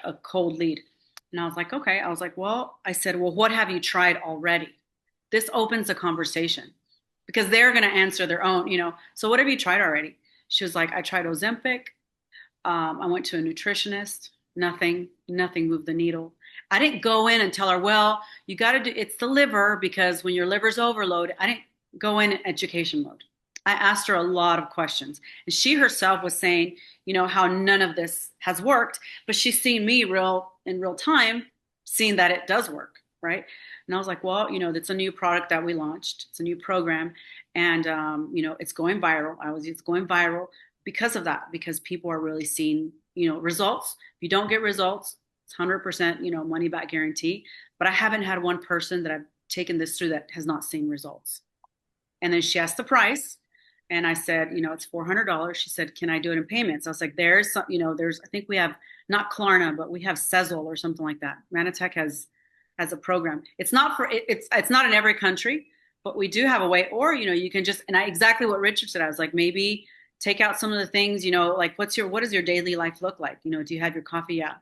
a cold lead. And I was like, okay. I was like, well, I said, well, what have you tried already? This opens a conversation because they're going to answer their own, you know, so what have you tried already? She was like, I tried Ozempic. I went to a nutritionist. Nothing moved the needle. I didn't go in and tell her, well, you got to do, it's the liver, because when your liver's overloaded, I didn't go in education mode. I asked her a lot of questions, and she herself was saying, you know, how none of this has worked, but she's seen me in real time, seeing that it does work. Right. And I was like, well, you know, that's a new product that we launched. It's a new program. And, you know, it's going viral. It's going viral because of that, because people are really seeing, you know, results. If you don't get results, it's 100%, you know, money back guarantee. But I haven't had one person that I've taken this through that has not seen results. And then she asked the price. And I said, you know, it's $400. She said, can I do it in payments? I was like, there's some, you know, I think we have not Klarna, but we have Sezzle or something like that. Manatech has a program. It's not in every country, but we do have a way. Or, you know, you can just, and exactly what Richard said, I was like, maybe take out some of the things, you know, like what does your daily life look like? You know, do you have your coffee? Yeah.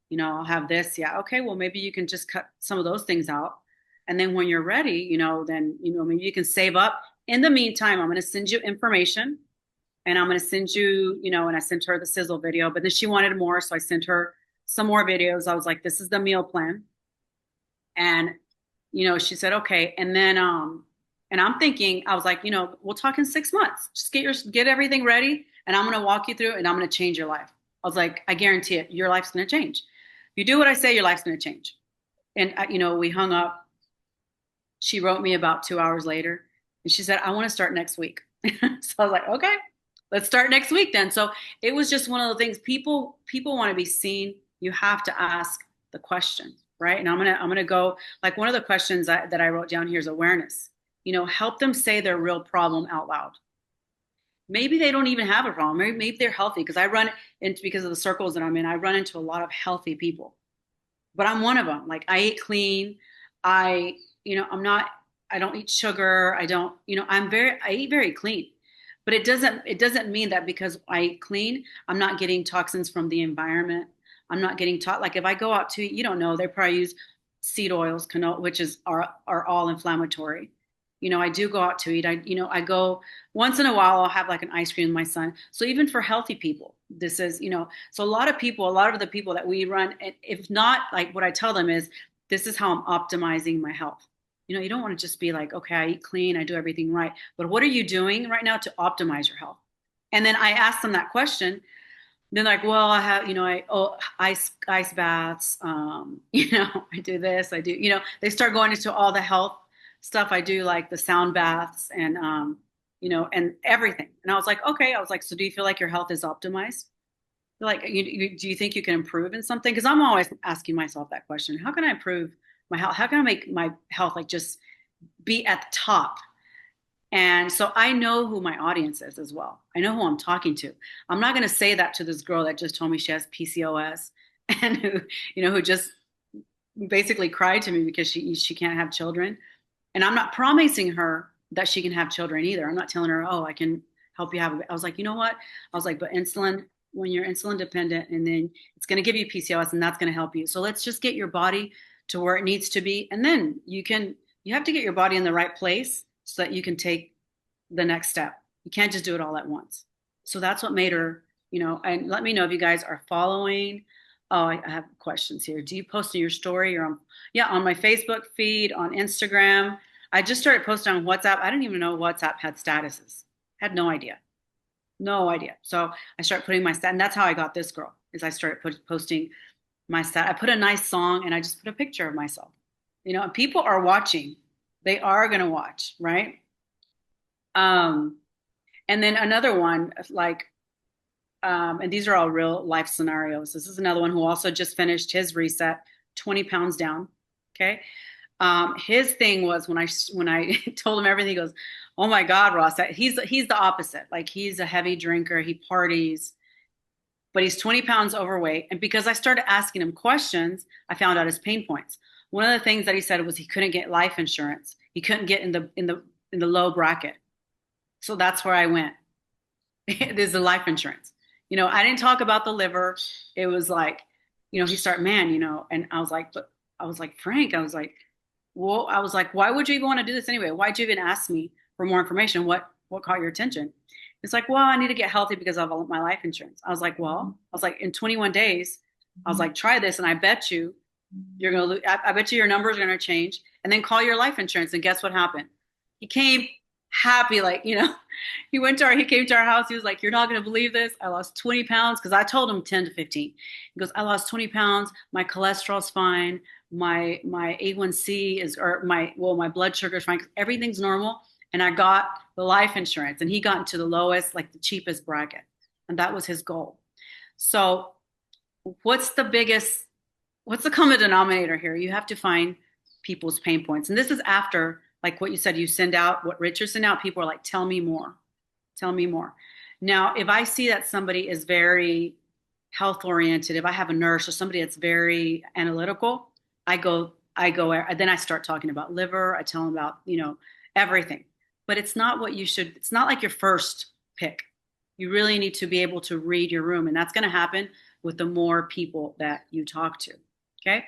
You know, I'll have this. Yeah. Okay. Well, maybe you can just cut some of those things out. And then when you're ready, you know, then, you know, maybe you can save up. In the meantime, I'm going to send you information, and I'm going to send you, you know, and I sent her the sizzle video, but then she wanted more. So I sent her some more videos. I was like, this is the meal plan. And, you know, she said, okay. And then, and I'm thinking, I was like, you know, we'll talk in 6 months. Just get everything ready, and I'm going to walk you through, and I'm going to change your life. I was like, I guarantee it. Your life's going to change. If you do what I say, your life's going to change. And, you know, we hung up. She wrote me about 2 hours later, and she said, I want to start next week. So I was like, okay, let's start next week then. So it was just one of the things. People want to be seen. You have to ask the question, right? And I'm gonna go, like, one of the questions that I wrote down here is awareness. You know, help them say their real problem out loud. Maybe they don't even have a problem. Maybe they're healthy, because because of the circles that I'm in, I run into a lot of healthy people. But I'm one of them. Like, I eat clean. I don't eat sugar. I eat very clean. But it doesn't mean that because I eat clean, I'm not getting toxins from the environment. I'm not getting like, if I go out to eat, you don't know, they probably use seed oils, canola, which are all inflammatory. I do go out to eat. I go once in a while, I'll have like an ice cream with my son. So even for healthy people, this is, so a lot of the people that we run, if not, like what I tell them is, this is how I'm optimizing my health. You don't want to just be like, okay, I eat clean, I do everything right. But what are you doing right now to optimize your health? And then I ask them that question. Then like, well, I have, ice baths, I do this, I do, they start going into all the health stuff. I do like the sound baths and, and everything. And I was like, okay, so do you feel like your health is optimized? Like, do you think you can improve in something? Because I'm always asking myself that question. How can I improve my health? How can I make my health like just be at the top? And so I know who my audience is as well. I know who I'm talking to. I'm not going to say that to this girl that just told me she has PCOS and who just basically cried to me because she can't have children. And I'm not promising her that she can have children either. I'm not telling her, oh, I can help you have. I was like, you know what? I was like, but insulin, when you're insulin dependent, and then it's going to give you PCOS, and that's going to help you. So let's just get your body to where it needs to be, and then you have to get your body in the right place so that you can take the next step. You can't just do it all at once. So that's what made her, and let me know if you guys are following. Oh, I have questions here. Do you post in your story or on my Facebook feed, on Instagram? I just started posting on WhatsApp. I didn't even know WhatsApp had statuses. Had no idea. No idea. So I started putting my stat, and that's how I got this girl, is I started posting my stat. I put a nice song and I just put a picture of myself. And people are watching. They are going to watch, right? And then another one, like, and these are all real life scenarios. This is another one who also just finished his reset, 20 pounds down. Okay. His thing was when I told him everything, he goes, oh my God, Ross, he's the opposite. Like, he's a heavy drinker. He parties, but he's 20 pounds overweight. And because I started asking him questions, I found out his pain points. One of the things that he said was he couldn't get life insurance. He couldn't get in the low bracket. So that's where I went. There's the life insurance. I didn't talk about the liver. It was like, he started, and I was like, Frank, well, why would you even want to do this anyway? Why'd you even ask me for more information? What caught your attention? It's like, well, I need to get healthy because of my life insurance. I was like, in 21 days, I was like, try this. And I bet you you're going to, I bet you your numbers are going to change, and then call your life insurance. And guess what happened? He came happy. Like, he came to our house. He was like, you're not going to believe this. I lost 20 pounds. Cause I told him 10 to 15. He goes, I lost 20 pounds. My cholesterol's fine. My A1C is, or my blood sugar is fine. Everything's normal. And I got the life insurance, and he got into the lowest, like the cheapest bracket. And that was his goal. So what's the common denominator here? You have to find people's pain points. And this is after, like what you said, you send out what Richard sent out. People are like, tell me more. Tell me more. Now, if I see that somebody is very health oriented, if I have a nurse or somebody that's very analytical, then I start talking about liver. I tell them about, everything. But it's not it's not like your first pick. You really need to be able to read your room. And that's going to happen with the more people that you talk to. Okay.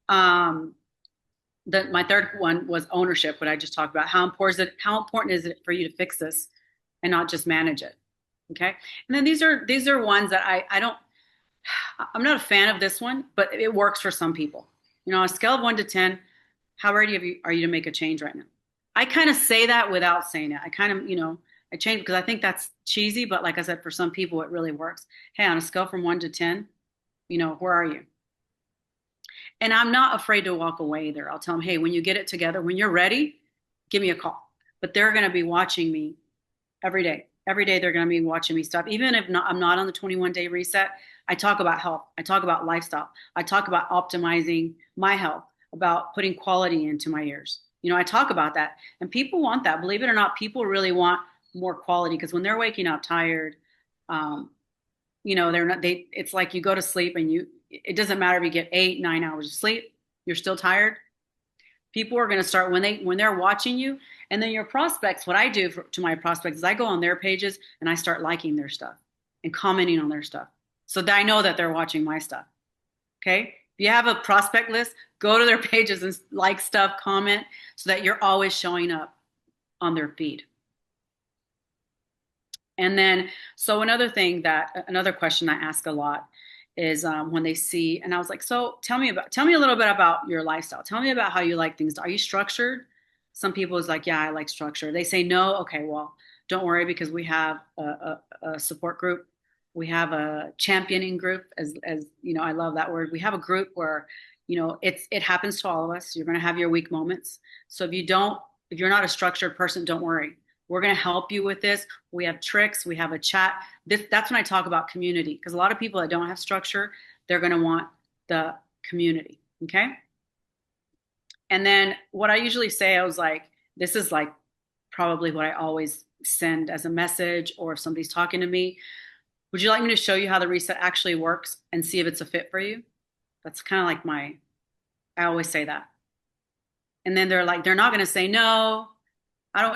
My third one was ownership, what I just talked about. How important is it for you to fix this and not just manage it? Okay. And then these are ones that I'm not a fan of this one, but it works for some people. On a scale of 1 to 10, how ready are you to make a change right now? I kind of say that without saying it. I kind of, I change because I think that's cheesy, but like I said, for some people, it really works. Hey, on a scale from 1 to 10, where are you? And I'm not afraid to walk away there. I'll tell them, hey, when you get it together, when you're ready, give me a call. But they're going to be watching me every day. Every day they're going to be watching me stuff. Even if I'm not on the 21-day reset, I talk about health. I talk about lifestyle. I talk about optimizing my health, about putting quality into my years. I talk about that. And people want that. Believe it or not, people really want more quality, because when they're waking up tired, it's like you go to sleep and it doesn't matter if you get 8-9 hours of sleep, you're still tired. People are going to start when they're watching you. And then your prospects, what I do to my prospects is I go on their pages and I start liking their stuff and commenting on their stuff, so that I know that they're watching my stuff. Okay. If you have a prospect list, go to their pages and like stuff, comment, so that you're always showing up on their feed. And then, so another question I ask a lot is when they see, and I was like, so tell me a little bit about your lifestyle. Tell me about how you like things. Are you structured? Some people is like, yeah, I like structure. They say no. Okay, well, don't worry, because we have a support group. We have a championing group, as you know, I love that word. We have a group where, you know, it happens to all of us. You're going to have your weak moments. So if you're not a structured person, don't worry. We're going to help you with this. We have tricks. We have a chat. That's when I talk about community, because a lot of people that don't have structure, they're going to want the community. Okay. And then what I usually say, I was like, this is like probably what I always send as a message, or if somebody's talking to me, would you like me to show you how the reset actually works and see if it's a fit for you? That's kind of like I always say that. And then they're not going to say, no,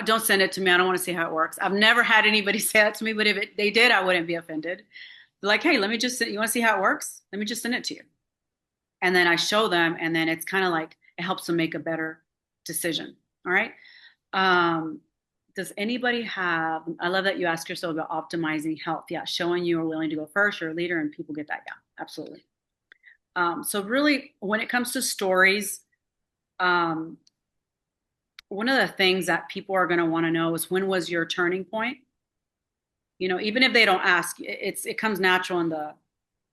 don't send it to me. I don't want to see how it works. I've never had anybody say that to me, but if they did, I wouldn't be offended. They're like, hey, you want to see how it works? Let me just send it to you. And then I show them, and then it's kind of like, it helps them make a better decision. All right. Does anybody have, I love that you ask yourself about optimizing health. Yeah. Showing you are willing to go first. You're a leader and people get that. Yeah, absolutely. So really, when it comes to stories, one of the things that people are going to want to know is, when was your turning point? You know, even if they don't ask, it comes natural in the,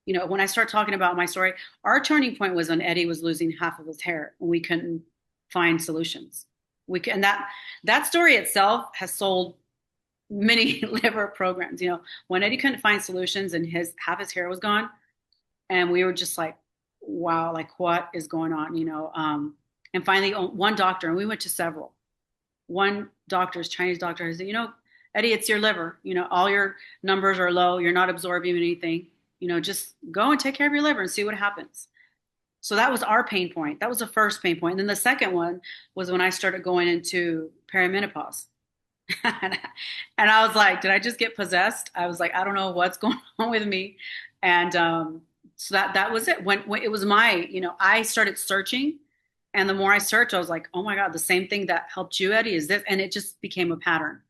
you know, when I start talking about my story, our turning point was when Eddie was losing half of his hair and we couldn't find solutions. And that story itself has sold many liver programs. You know, when Eddie couldn't find solutions and half his hair was gone, and we were just like, wow, like what is going on? You know, and finally one doctor, and we went to several. One doctor's Chinese doctor, said, you know, Eddie, it's your liver. You know, all your numbers are low. You're not absorbing anything. You know, just go and take care of your liver and see what happens. So that was our pain point. That was the first pain point. And then the second one was when I started going into perimenopause. And I was like, did I just get possessed? I was like, I don't know what's going on with me. And so that was it. When it was you know, I started searching. And the more I searched, I was like, oh my God, the same thing that helped you, Eddie, is this. And it just became a pattern.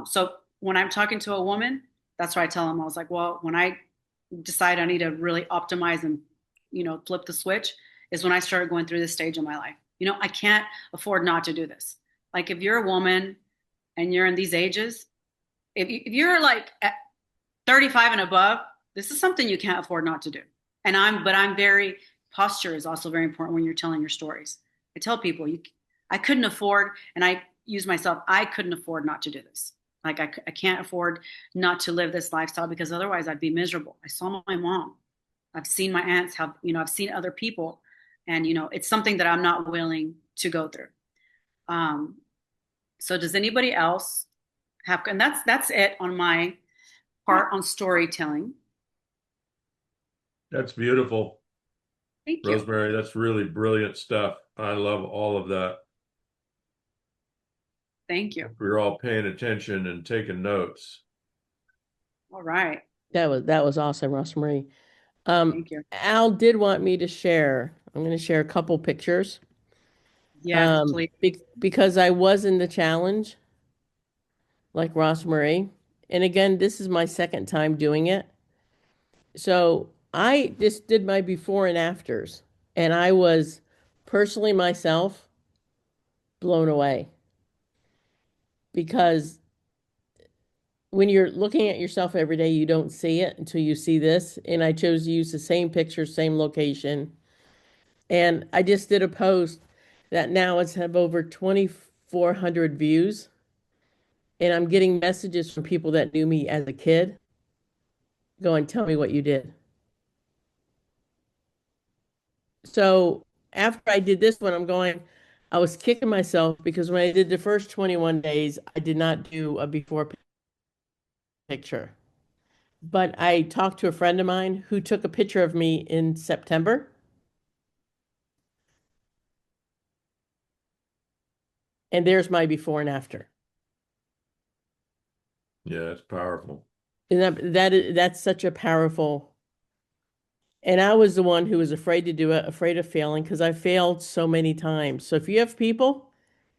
So when I'm talking to a woman, that's what I tell them. I was like, well, when I decide I need to really optimize and, you know, flip the switch, is when I started going through this stage of my life. You know, I can't afford not to do this. Like, if you're a woman and you're in these ages, if you're like at 35 and above, this is something you can't afford not to do. Posture is also very important when you're telling your stories. I tell people, I couldn't afford, and I use myself, I couldn't afford not to do this. Like, I can't afford not to live this lifestyle, because otherwise I'd be miserable. I saw my mom. I've seen my aunts have, you know, I've seen other people, and, you know, it's something that I'm not willing to go through. So does anybody else have, and that's it on my part on storytelling. That's beautiful. Thank you. Rosemary, that's really brilliant stuff. I love all of that. Thank you. We're all paying attention and taking notes. All right. That was awesome, Rosemary. Thank you. Al did want me to share. I'm going to share a couple pictures. Yes, please. Because I was in the challenge, like Rosemary. And again, this is my second time doing it. So I just did my before and afters, and I was personally myself blown away, because when you're looking at yourself every day, you don't see it until you see this. And I chose to use the same picture, same location. And I just did a post that now it's have over 2,400 views. And I'm getting messages from people that knew me as a kid going, tell me what you did. So after I did this one, I was kicking myself, because when I did the first 21 days, I did not do a before picture. But I talked to a friend of mine who took a picture of me in September. And there's my before and after. Yeah, it's powerful. And that's such a powerful. And I was the one who was afraid to do it, afraid of failing, because I failed so many times. So if you have people,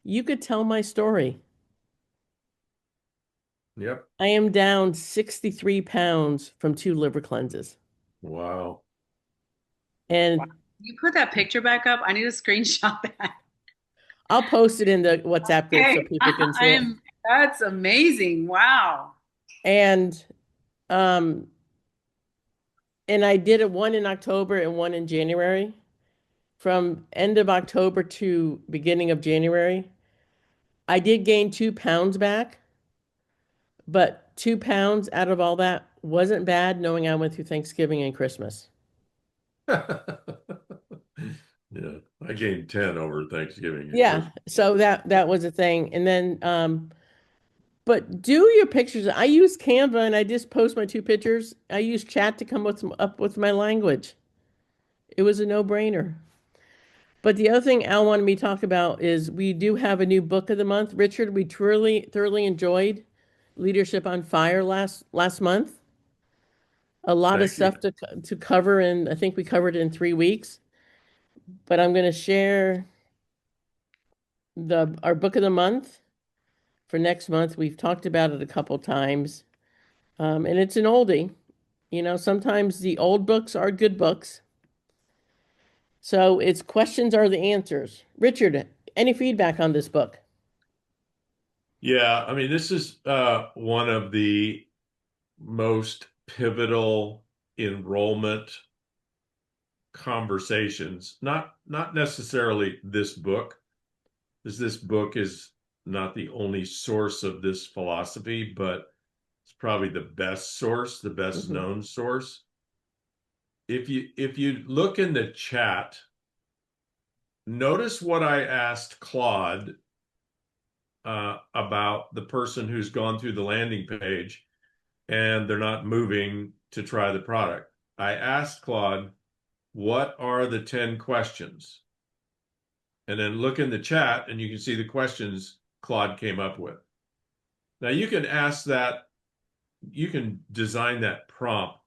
you could tell my story. Yep. I am down 63 pounds from 2 liver cleanses. Wow. And You put that picture back up. I need a screenshot that. I'll post it in the WhatsApp group so Okay. people can see it. That's amazing. Wow. And um and I did it one in October and one in January. From end of October to beginning of January, I did gain 2 pounds back, but 2 pounds out of all that wasn't bad, knowing I went through Thanksgiving and Christmas. Yeah, I gained 10 over Thanksgiving. and Yeah, Christmas. so that was a thing. And then but do your pictures. I use Canva and I just post my 2 pictures. I use chat to come up with my language. It was a no-brainer. But the other thing Al wanted me to talk about is we do have a new book of the month. Richard, we thoroughly enjoyed Leadership on Fire last month. A lot of Thank you. stuff to cover, and I think we covered it in 3 weeks. But I'm going to share our book of the month for next month. We've talked about it a couple times, and it's an oldie. You know, sometimes the old books are good books. So it's Questions Are the Answers. Richard, any feedback on this book? Yeah, I mean, this is one of the most pivotal enrollment conversations. Not necessarily this book, because this book is not the only source of this philosophy, but it's probably the best source, the best known source. If you look in the chat, notice what I asked Claude about the person who's gone through the landing page and they're not moving to try the product. I asked Claude, what are the 10 questions? And then look in the chat and you can see the questions Claude came up with. Now you can ask that, you can design that prompt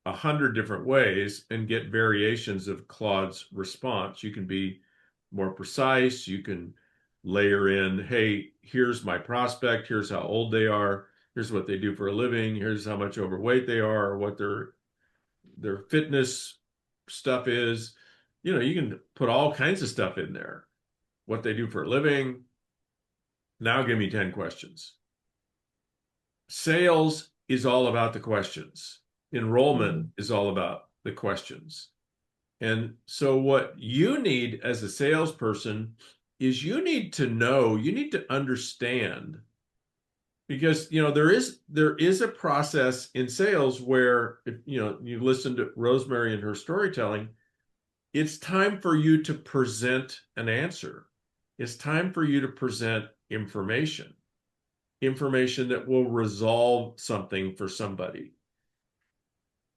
100 different ways and get variations of Claude's response. You can be more precise. You can layer in, hey, here's my prospect. Here's how old they are. Here's what they do for a living. Here's how much overweight they are, or what their fitness stuff is. You know, you can put all kinds of stuff in there. What they do for a living. Now give me 10 questions. Sales is all about the questions. Enrollment is all about the questions. And so what you need as a salesperson is you need to know, you need to understand, because you know there is a process in sales where, if you know, you listen to Rosemary and her storytelling, it's time for you to present an answer. It's time for you to present information that will resolve something for somebody.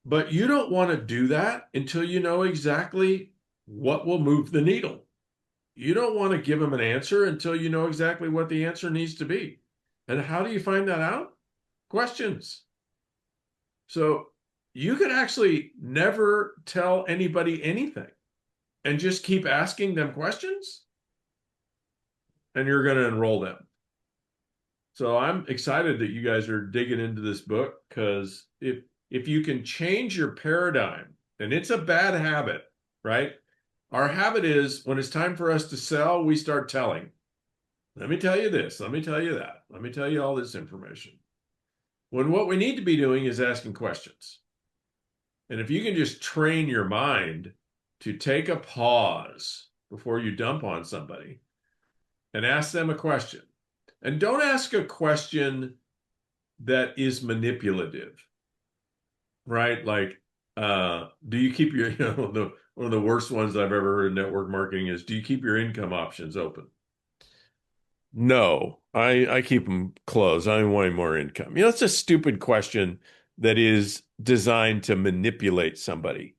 But you don't want to do that until you know exactly what will move the needle. You don't want to give them an answer until you know exactly what the answer needs to be. And how do you find that out? Questions. So you could actually never tell anybody anything and just keep asking them questions, and you're going to enroll them. So I'm excited that you guys are digging into this book, because if you can change your paradigm, and it's a bad habit, right? Our habit is when it's time for us to sell, we start telling. Let me tell you this. Let me tell you that. Let me tell you all this information. When what we need to be doing is asking questions. And if you can just train your mind to take a pause before you dump on somebody and ask them a question. And don't ask a question that is manipulative, right? Like, do you keep your, one of the worst ones I've ever heard in network marketing is, do you keep your income options open? No, I keep them closed. I don't want any more income. You know, it's a stupid question that is designed to manipulate somebody.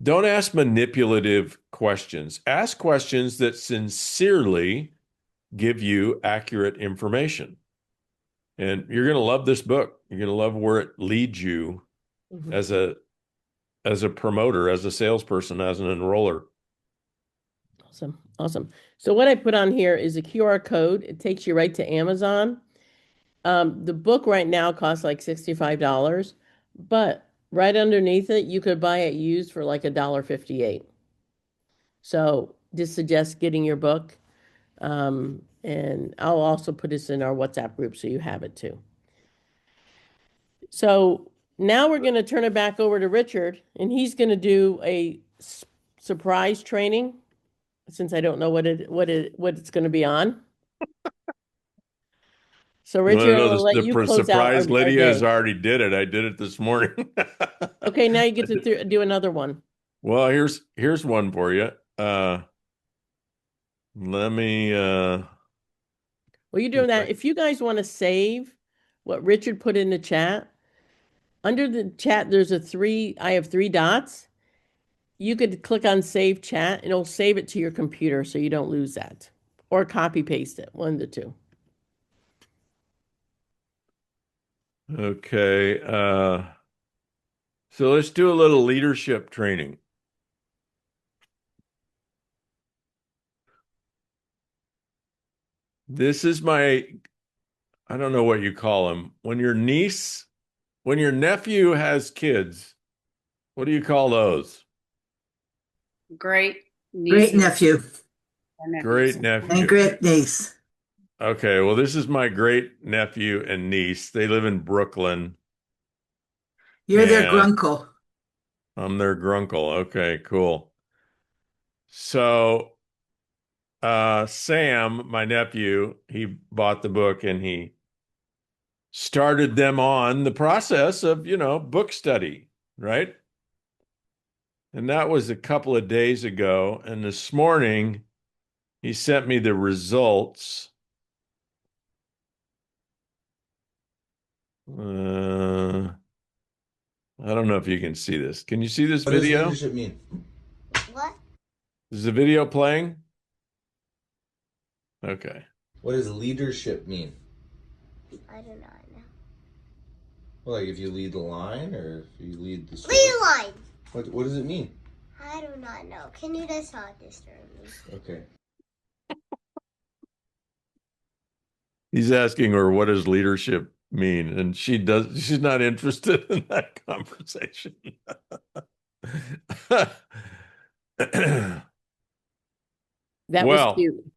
Don't ask manipulative questions. Ask questions that sincerely give you accurate information. And you're going to love this book. You're going to love where it leads you as a promoter, as a salesperson, as an enroller. Awesome. So what I put on here is a QR code. It takes you right to Amazon. The book right now costs like $65, but right underneath it, you could buy it used for like $1.58. So just suggest getting your book. And I'll also put this in our WhatsApp group so you have it too. So now we're going to turn it back over to Richard, and he's going to do a surprise training, since I don't know what it's going to be on. So You wanna Richard, know I'll let you close out surprise? our Lydia has day. already did it. I did it this morning. Okay, now you get to do another one. Well, here's one for you. Let me Well, you're doing that. If you guys want to save what Richard put in the chat, under the chat, there's I have 3 dots. You could click on save chat and it'll save it to your computer so you don't lose that. Or copy paste it, one of the two. Okay. So let's do a little leadership training. This is I don't know what you call them. When your nephew has kids, what do you call those? Great Great nephew. Great nephew. And great niece. Okay, well, this is my great nephew and niece. They live in Brooklyn. You're their grunkle. I'm their grunkle. Okay, cool. So, Sam, my nephew, he bought the book and he started them on the process of, book study, right? And that was a couple of days ago. And this morning, he sent me the results. I don't know if you can see this. Can you see this video? What does leadership mean? What? Is the video playing? Okay. What does leadership mean? I do not know. Well, like if you lead the line or if you lead the story? Lead line. What does it mean? I do not know. Can you just talk this through me? Okay. He's asking her, what does leadership mean? And she's not interested in that conversation. That was cute.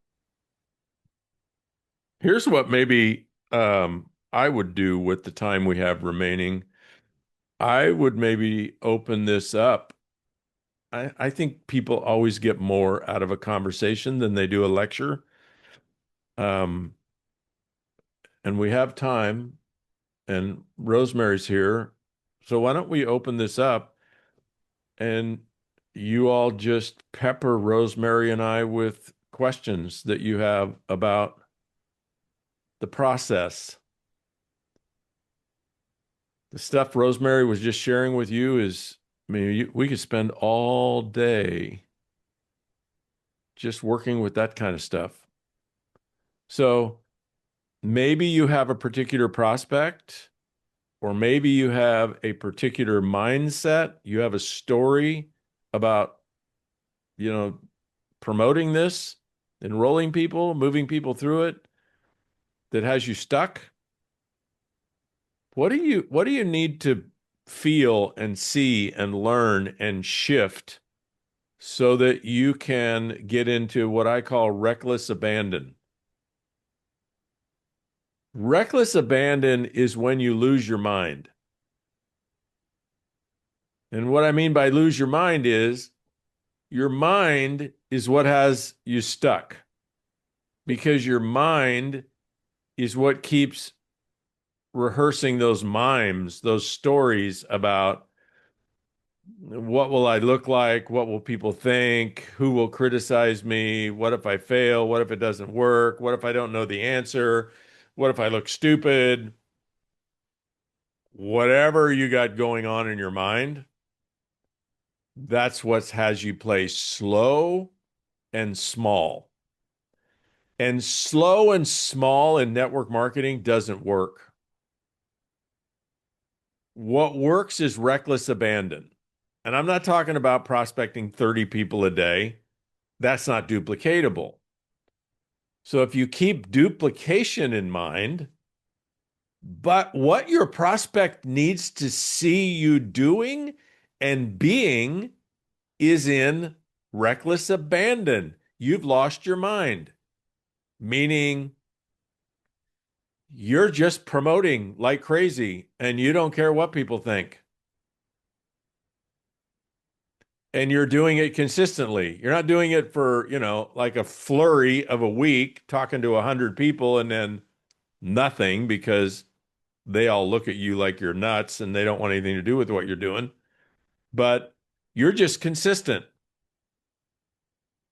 Here's what maybe I would do with the time we have remaining. I would maybe open this up. I think people always get more out of a conversation than they do a lecture. And we have time, and Rosemary's here. So why don't we open this up and you all just pepper Rosemary and I with questions that you have about the process. The stuff Rosemary was just sharing with you is, we could spend all day just working with that kind of stuff. So maybe you have a particular prospect, or maybe you have a particular mindset. You have a story about, promoting this, enrolling people, moving people through it that has you stuck. What do you need to feel and see and learn and shift so that you can get into what I call reckless abandon? Reckless abandon is when you lose your mind. And what I mean by lose your mind is your mind is what has you stuck, because your mind is what keeps rehearsing those mimes, those stories about what will I look like? What will people think? Who will criticize me? What if I fail? What if it doesn't work? What if I don't know the answer? What if I look stupid? Whatever you got going on in your mind, that's what has you play slow and small. And slow and small in network marketing doesn't work. What works is reckless abandon. And I'm not talking about prospecting 30 people a day. That's not duplicatable. So if you keep duplication in mind, But what your prospect needs to see you doing and being is in reckless abandon. You've lost your mind, meaning you're just promoting like crazy and you don't care what people think. And you're doing it consistently. You're not doing it for, like a flurry of a week, talking to 100 people and then nothing because they all look at you like you're nuts and they don't want anything to do with what you're doing. But you're just consistent.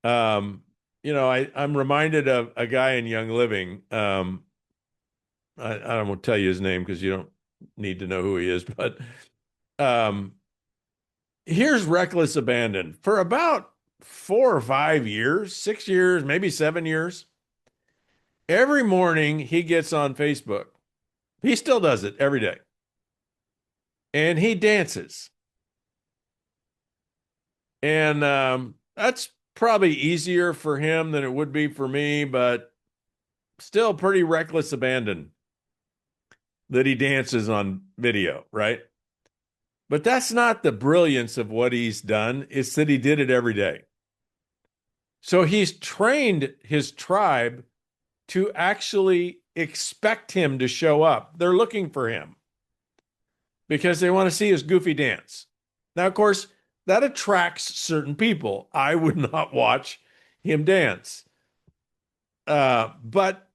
I'm reminded of a guy in Young Living. I won't tell you his name because you don't need to know who he is, but here's reckless abandon. For about 4 or 5 years, 6 years, maybe 7 years, every morning he gets on Facebook. He still does it every day. And he dances. And that's probably easier for him than it would be for me, but still pretty reckless abandon that he dances on video, right? But that's not the brilliance of what he's done. It's that he did it every day. So he's trained his tribe to actually expect him to show up. They're looking for him because they want to see his goofy dance. Now, of course, that attracts certain people. I would not watch him dance. But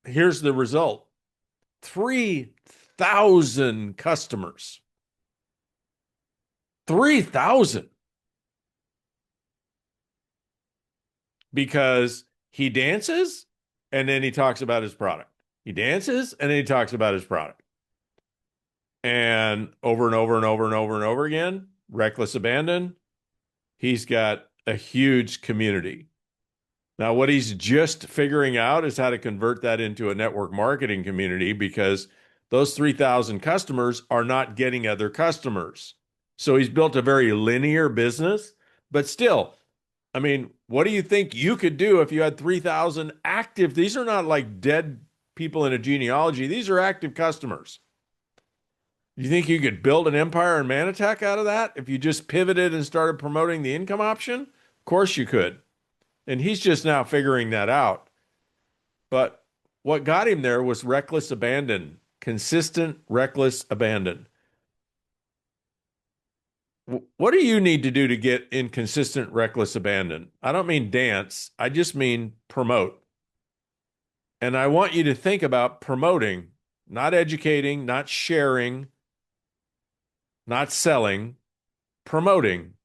here's the result. 3,000 customers. 3,000. Because he dances and then he talks about his product. He dances and then he talks about his product. And over and over and over and over and over again, reckless abandon, he's got a huge community. Now, what he's just figuring out is how to convert that into a network marketing community because those 3,000 customers are not getting other customers. So he's built a very linear business, but still, I mean, what do you think you could do if you had 3,000 active? These are not like dead people in a genealogy. These are active customers. You think you could build an empire in Manatech out of that if you just pivoted and started promoting the income option? Of course you could. And he's just now figuring that out. But what got him there was reckless abandon, consistent reckless abandon. What do you need to do to get in consistent reckless abandon? I don't mean dance. I just mean promote. And I want you to think about promoting, not educating, not sharing, not selling, promoting.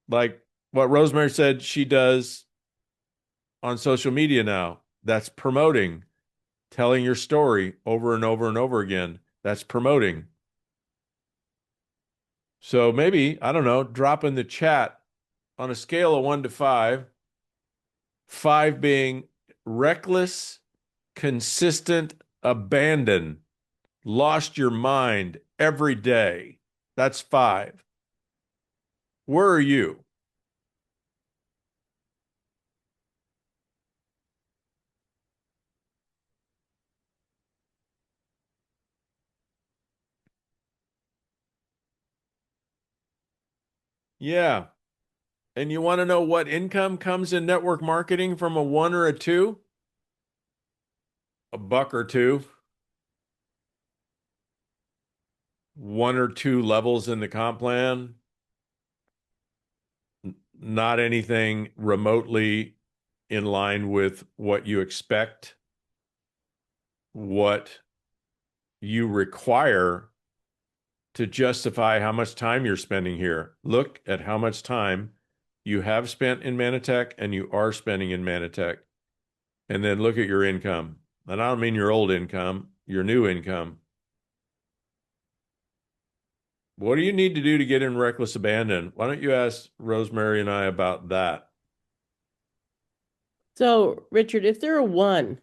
Like what Rosemary said she does on social media now. That's promoting. Telling your story over and over and over again. That's promoting. So maybe, I don't know, drop in the chat on a scale of 1 to 5, 5 being reckless, consistent abandon, lost your mind every day. That's 5. Where are you? Yeah. And you want to know what income comes in network marketing from a 1 or a 2? $1 or 2. 1 or 2 levels in the comp plan. Not anything remotely in line with what you expect, what you require to justify how much time you're spending here. Look at how much time you have spent in Manatech and you are spending in Manatech. And then look at your income. And I don't mean your old income, your new income. What do you need to do to get in reckless abandon? Why don't you ask Rosemary and I about that? So, Richard, if they're a 1,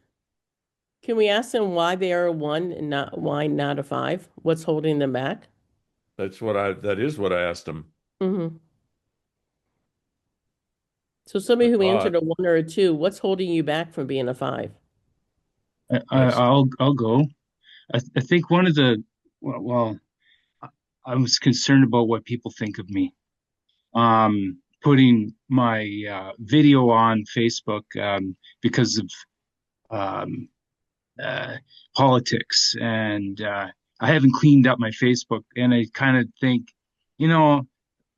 can we ask them why they are a 1 and why not a 5? What's holding them back? That is what I asked them. Mm-hmm. So somebody who answered a 1 or a 2, what's holding you back from being a 5? I'll go. I think one of the well, I was concerned about what people think of me. Putting my video on Facebook because of um, uh, politics, and I haven't cleaned up my Facebook, and I kind of think, you know,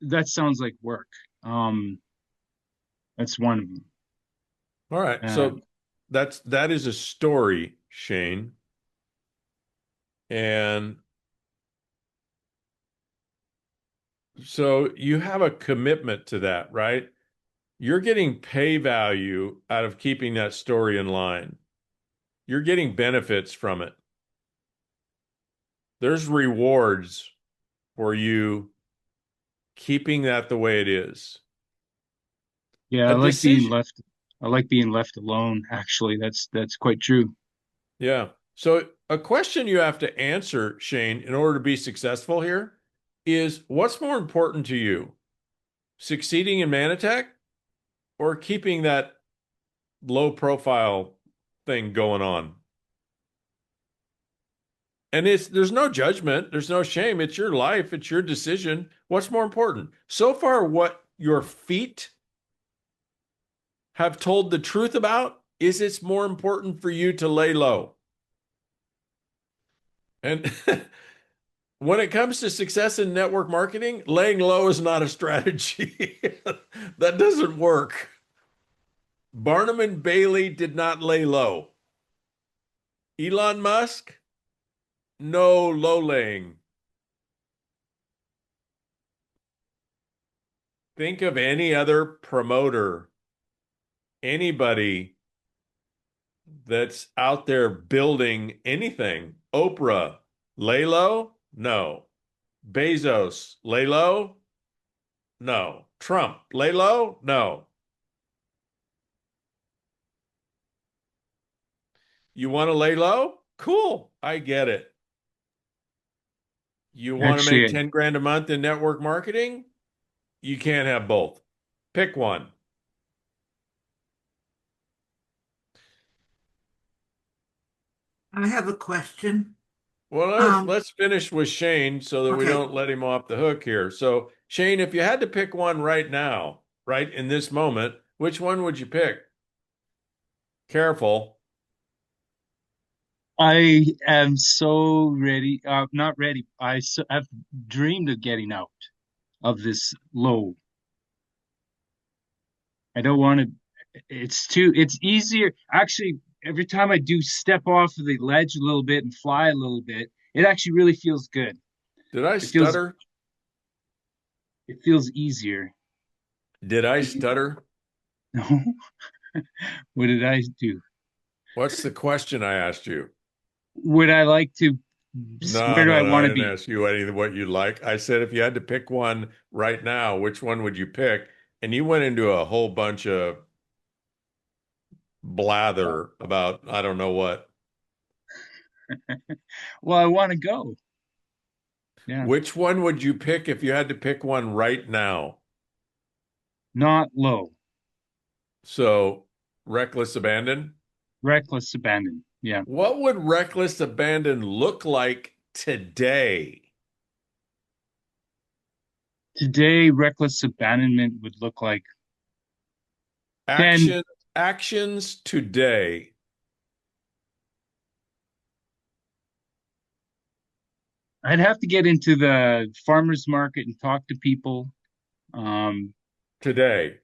that sounds like work. That's one of them. All right. So that is a story, Shane. And so you have a commitment to that, right? You're getting pay value out of keeping that story in line. You're getting benefits from it. There's rewards for you keeping that the way it is. Yeah, I like being left alone, actually. That's quite true. Yeah. So a question you have to answer, Shane, in order to be successful here is what's more important to you? Succeeding in Manatech or keeping that low profile thing going on? And there's no judgment, there's no shame. It's your life, it's your decision. What's more important? So far, what your feet have told the truth about is it's more important for you to lay low. And when it comes to success in network marketing, laying low is not a strategy. That doesn't work. Barnum and Bailey did not lay low. Elon Musk, no low laying. Think of any other promoter, anybody that's out there building anything. Oprah, lay low? No. Bezos, lay low? No. Trump, lay low? No. You want to lay low? Cool. I get it. You want to make 10 grand a month in network marketing? You can't have both. Pick one. I have a question. Well, let's finish with Shane so that we don't let him off the hook here. So, Shane, if you had to pick one right now, right in this moment, which one would you pick? Careful. I am so ready. Not ready. I've dreamed of getting out of this low. I don't want to. It's easier. Actually, every time I do step off of the ledge a little bit and fly a little bit, it actually really feels good. Did I stutter? It feels easier. Did I stutter? No. What did I do? What's the question I asked you? Would I like to? Where do I want to be? I didn't ask you what you like. I said if you had to pick one right now, which one would you pick? And you went into a whole bunch of blather about I don't know what. Well, I want to go. Yeah. Which one would you pick if you had to pick one right now? Not low. So, reckless abandon? Reckless abandon. Yeah. What would reckless abandon look like today? Today, reckless abandonment would look like actions today. I'd have to get into the farmers market and talk to people. Today.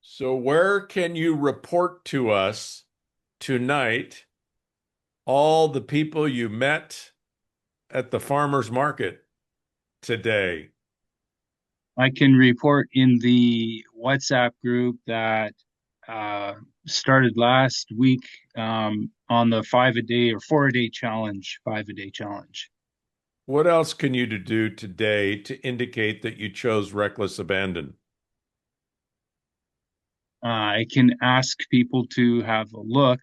So where can you report to us tonight all the people you met at the farmers market today? I can report in the WhatsApp group that started last week on the 5-a-day or 4-a-day challenge, 5-a-day challenge. What else can you do today to indicate that you chose reckless abandon? I can ask people to have a look.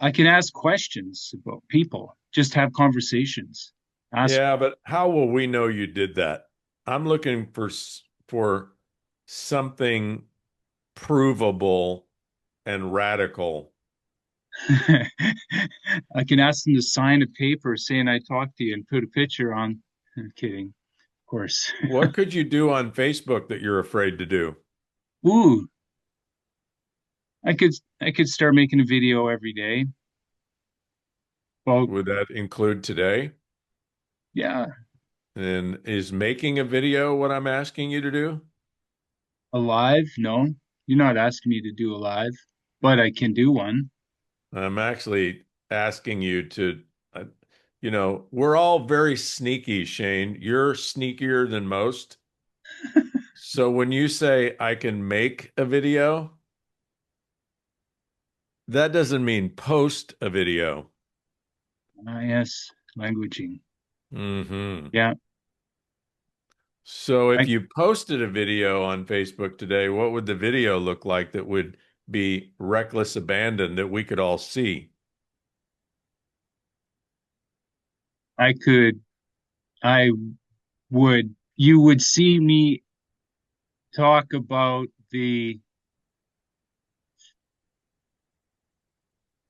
I can ask questions about people, just have conversations. Yeah, but how will we know you did that? I'm looking for something provable and radical. I can ask them to sign a paper saying I talked to you and put a picture on. I'm kidding, of course. What could you do on Facebook that you're afraid to do? Ooh, I could start making a video every day. Well, would that include today? Yeah. And is making a video what I'm asking you to do? Alive? No, you're not asking me to do a live, but I can do one. I'm actually asking you to, we're all very sneaky, Shane. You're sneakier than most. So when you say I can make a video, that doesn't mean post a video. Yes, languaging. Mm-hmm. Yeah. So if you posted a video on Facebook today, what would the video look like that would be reckless abandon that we could all see? You would see me talk about the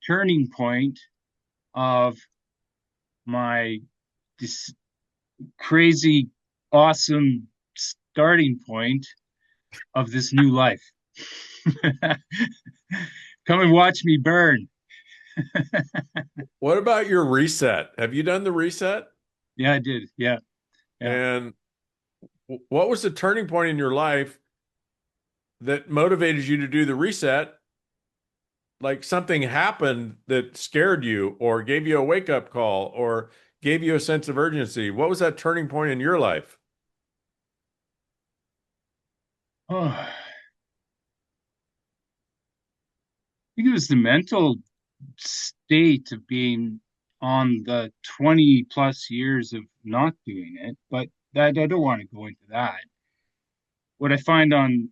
turning point of my this crazy, awesome starting point of this new life. Come and watch me burn. What about your reset? Have you done the reset? Yeah, I did. Yeah. And what was the turning point in your life that motivated you to do the reset? Like something happened that scared you or gave you a wake-up call or gave you a sense of urgency. What was that turning point in your life? Oh, I think it was the mental state of being on the 20 plus years of not doing it, but I don't want to go into that. What I find on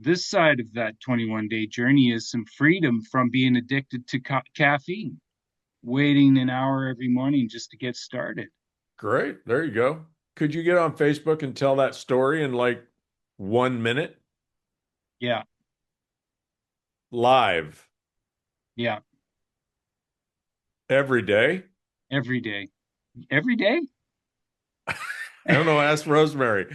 this side of that 21-day journey is some freedom from being addicted to caffeine, waiting an hour every morning just to get started. Great. There you go. Could you get on Facebook and tell that story in like 1 minute? Yeah. Live. Yeah. Every day? Every day. Every day? I don't know. Ask Rosemary.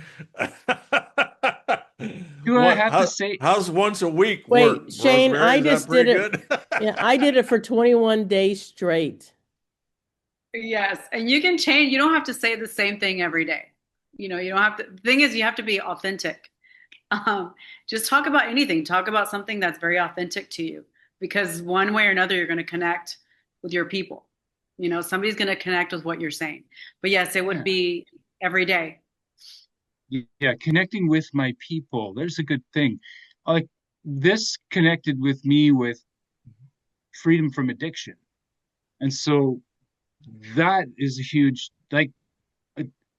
Do I have to say? How's once a week Wait, work? Shane, Rosemary? I Is that just did pretty it. good? Yeah, I did it for 21 days straight. Yes, and you can change. You don't have to say the same thing every day. You don't have to. The thing is, you have to be authentic. Just talk about anything. Talk about something that's very authentic to you, because one way or another, you're going to connect with your people. Somebody's going to connect with what you're saying. But yes, it would be every day. Yeah, connecting with my people. There's a good thing. Like this connected with me with freedom from addiction. And so that is a huge,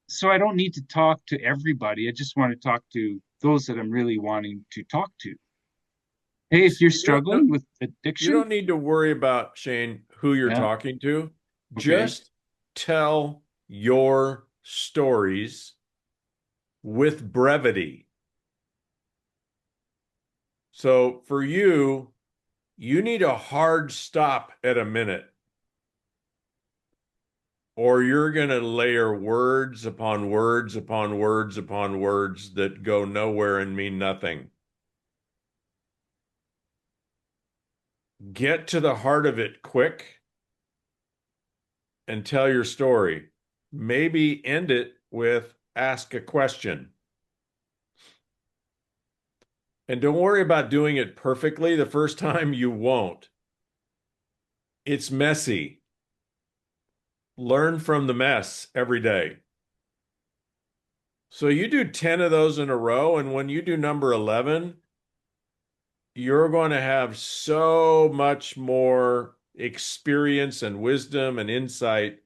so I don't need to talk to everybody. I just want to talk to those that I'm really wanting to talk to. Hey, if you're struggling with addiction, you don't need to worry about, Shane, who you're talking to. Just tell your stories with brevity. So for you, you need a hard stop at a minute, or you're going to layer words upon words upon words upon words that go nowhere and mean nothing. Get to the heart of it quick and tell your story. Maybe end it with ask a question. And don't worry about doing it perfectly. The first time you won't. It's messy. Learn from the mess every day. So you do 10 of those in a row, and when you do number 11, you're going to have so much more experience and wisdom and insight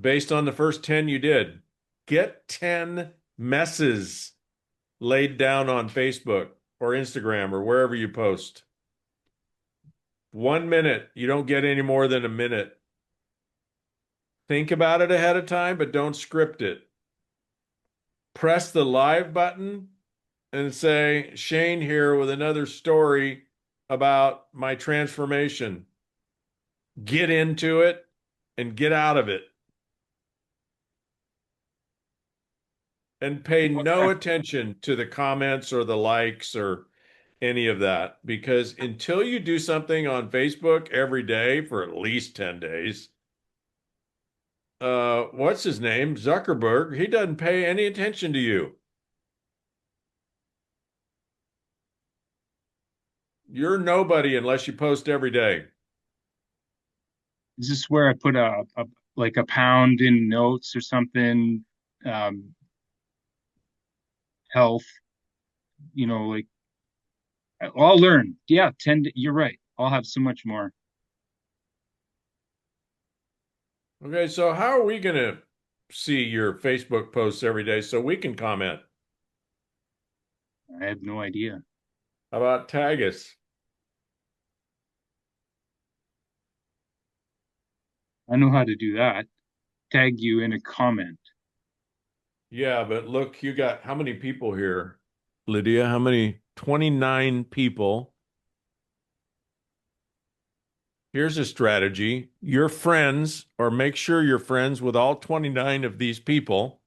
based on the first 10 you did. Get 10 messes laid down on Facebook or Instagram or wherever you post. 1 minute. You don't get any more than a minute. Think about it ahead of time, but don't script it. Press the live button and say, Shane here with another story about my transformation. Get into it and get out of it. And pay no attention to the comments or the likes or any of that, because until you do something on Facebook every day for at least 10 days, what's his name? Zuckerberg, he doesn't pay any attention to you. You're nobody unless you post every day. Is this where I put a like a pound in notes or something? Health, like I'll learn. Yeah, you're right. I'll have so much more. Okay, so how are we going to see your Facebook posts every day so we can comment? I have no idea. How about tag us? I know how to do that. Tag you in a comment. Yeah, but look, you got how many people here, Lydia? How many? 29 people. Here's a strategy. Your friends, or make sure you're friends with all 29 of these people.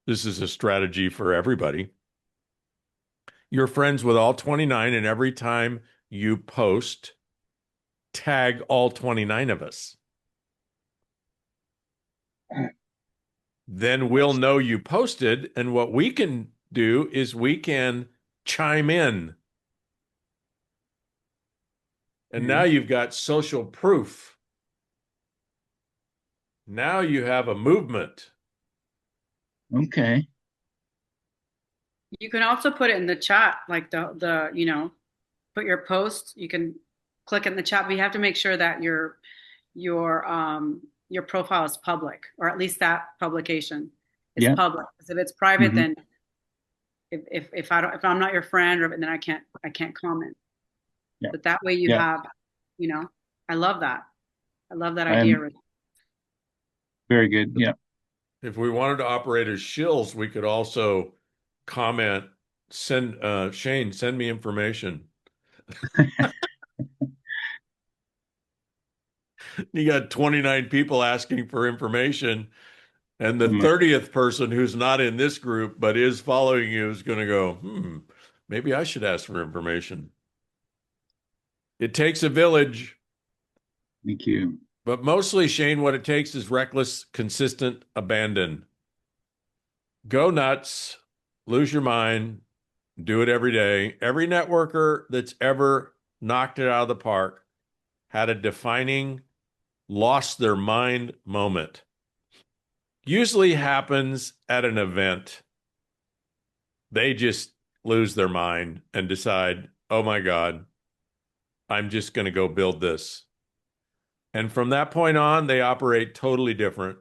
This is a strategy for everybody. You're friends with all 29, and every time you post, tag all 29 of us. Then we'll know you posted, and what we can do is we can chime in. And now you've got social proof. Now you have a movement. Okay. You can also put it in the chat, like the put your post. You can click in the chat, but you have to make sure that your profile is public, or at least that publication is public. Because if it's private, then if I'm not your friend, or then I can't comment. Yeah. But that way you have, I love that. I love that idea. Very good. Yeah. If we wanted to operate as shills, we could also comment, Shane, send me information. You got 29 people asking for information, and the 30th person who's not in this group but is following you is going to go, maybe I should ask for information. It takes a village. Thank you. But mostly, Shane, what it takes is reckless, consistent abandon. Go nuts, lose your mind, do it every day. Every networker that's ever knocked it out of the park had a defining lost their mind moment. Usually happens at an event. They just lose their mind and decide, oh my God, I'm just going to go build this. And from that point on, they operate totally different.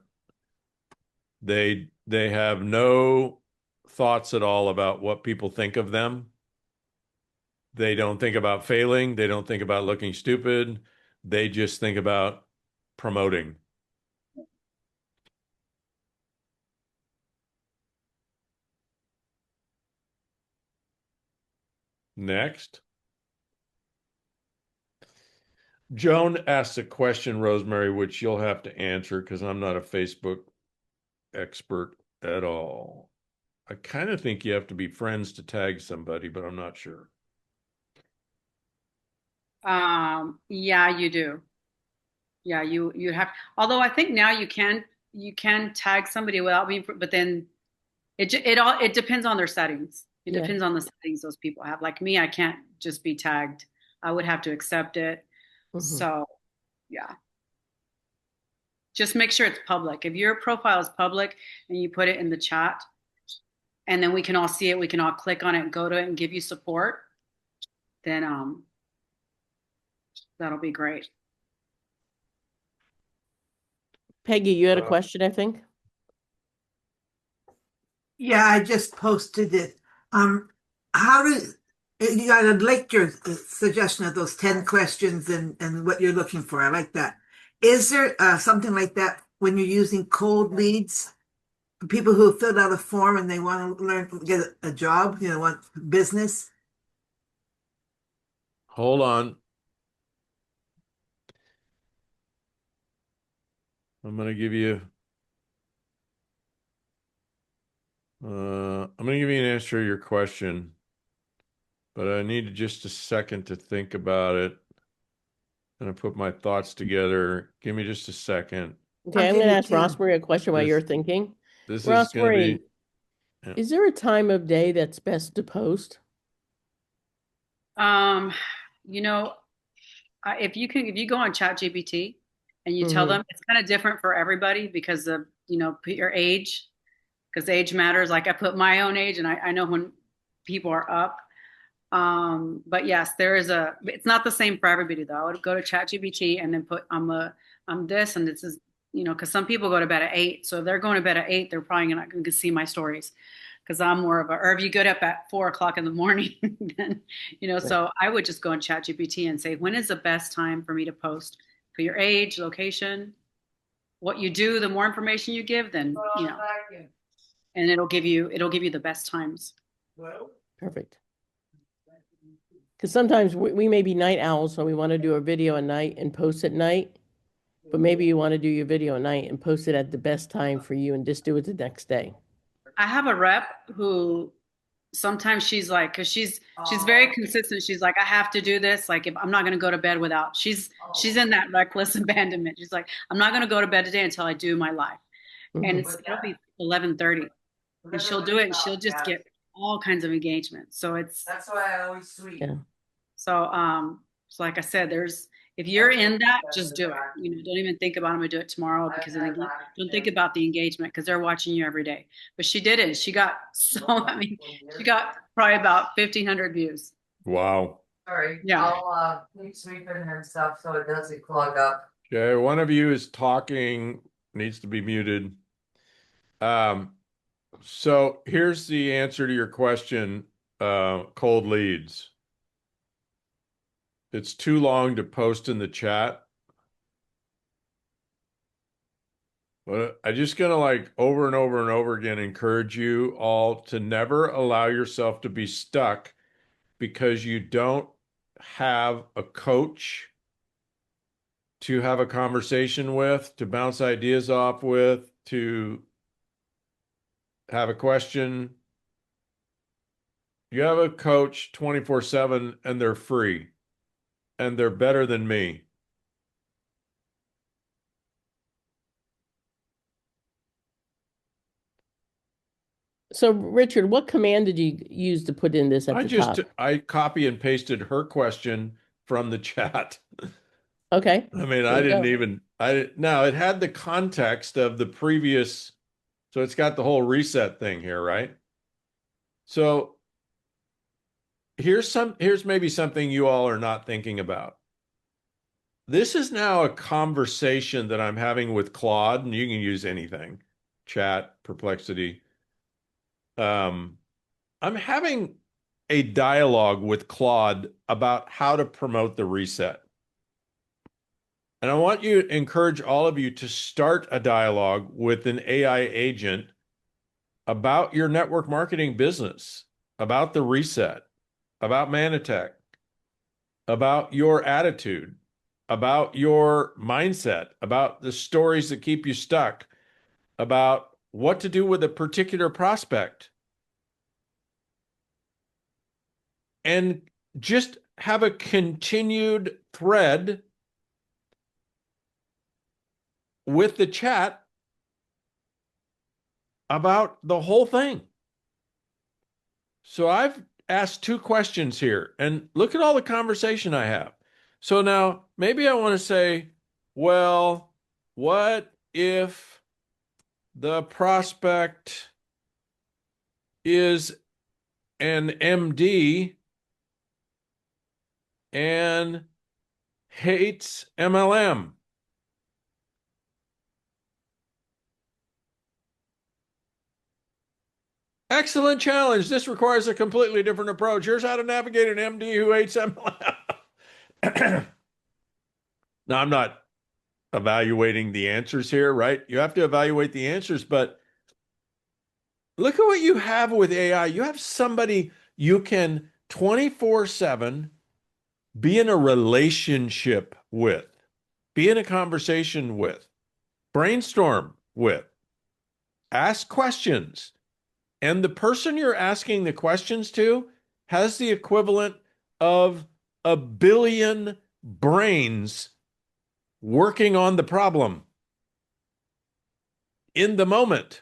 They have no thoughts at all about what people think of them. They don't think about failing. They don't think about looking stupid. They just think about promoting. Next. Joan asks a question, Rosemary, which you'll have to answer because I'm not a Facebook expert at all. I kind of think you have to be friends to tag somebody, but I'm not sure. Yeah, you do. Yeah, you have. Although I think now you can tag somebody without being, but then it depends on their settings. It depends on the settings those people have. Like me, I can't just be tagged. I would have to accept it. So, yeah. Just make sure it's public. If your profile is public and you put it in the chat, and then we can all see it, we can all click on it and go to it and give you support, then that'll be great. Peggy, you had a question, I think? Yeah, I just posted it. I liked your suggestion of those 10 questions and what you're looking for. I like that. Is there something like that when you're using cold leads? People who filled out a form and they want to learn to get a job, want business? Hold on. I'm going to give you an answer to your question, but I need just a second to think about it. I'm going to put my thoughts together. Give me just a second. Okay, I'm going to ask Rosemary a question while you're thinking. This is going to be. Yeah. Is there a time of day that's best to post? You know, if you go on ChatGPT and you tell them, it's kind of different for everybody because of, put your age, because age matters. Like I put my own age, and I know when people are up. But yes, it's not the same for everybody though. I would go to ChatGPT and then put, I'm this, and this is, because some people go to bed at 8. So if they're going to bed at 8, they're probably not going to see my stories. Because I'm more of or if you get up at 4 o'clock in the morning, then, so I would just go on ChatGPT and say, when is the best time for me to post? For your age, location, what you do, the more information you give, then, and it'll give you the best times. Perfect. Because sometimes we may be night owls, so we want to do a video at night and post at night. But maybe you want to do your video at night and post it at the best time for you and just do it the next day. I have a rep who sometimes she's like, because she's very consistent. She's like, I have to do this. Like, if I'm not going to go to bed without, she's in that reckless abandonment. She's like, I'm not going to go to bed today until I do my live. And it'll be 11:30, and she'll do it, and she'll just get all kinds of engagement. So that's why I always tweet. Yeah. So so like I said, if you're in that, just do it. Don't even think about I'm gonna do it tomorrow, because don't think about the engagement, because they're watching you every day. But she did it. She got she got probably about 1,500 views. Wow. Sorry. Yeah. I'll keep sweeping and stuff so it doesn't clog up. Okay, one of you is talking, needs to be muted. So here's the answer to your question, cold leads. It's too long to post in the chat. But I'm just going to over and over and over again encourage you all to never allow yourself to be stuck because you don't have a coach to have a conversation with, to bounce ideas off with, to have a question. You have a coach 24/7 and they're free. And they're better than me. So, Richard, what command did you use to put in this at the top? I copy and pasted her question from the chat. Okay. I mean, now it had the context of the previous, so it's got the whole reset thing here, right? So here's maybe something you all are not thinking about. This is now a conversation that I'm having with Claude, and you can use anything, chat, Perplexity. I'm having a dialogue with Claude about how to promote the reset. And I want you to encourage all of you to start a dialogue with an AI agent about your network marketing business, about the reset, about Manatech, about your attitude, about your mindset, about the stories that keep you stuck, about what to do with a particular prospect. And just have a continued thread with the chat about the whole thing. So I've asked 2 questions here, and look at all the conversation I have. So now maybe I want to say, well, what if the prospect is an MD and hates MLM? Excellent challenge. This requires a completely different approach. Here's how to navigate an MD who hates MLM. Now, I'm not evaluating the answers here, right? You have to evaluate the answers, but look at what you have with AI. You have somebody you can 24/7 be in a relationship with, be in a conversation with, brainstorm with, ask questions. And the person you're asking the questions to has the equivalent of 1 billion brains working on the problem in the moment.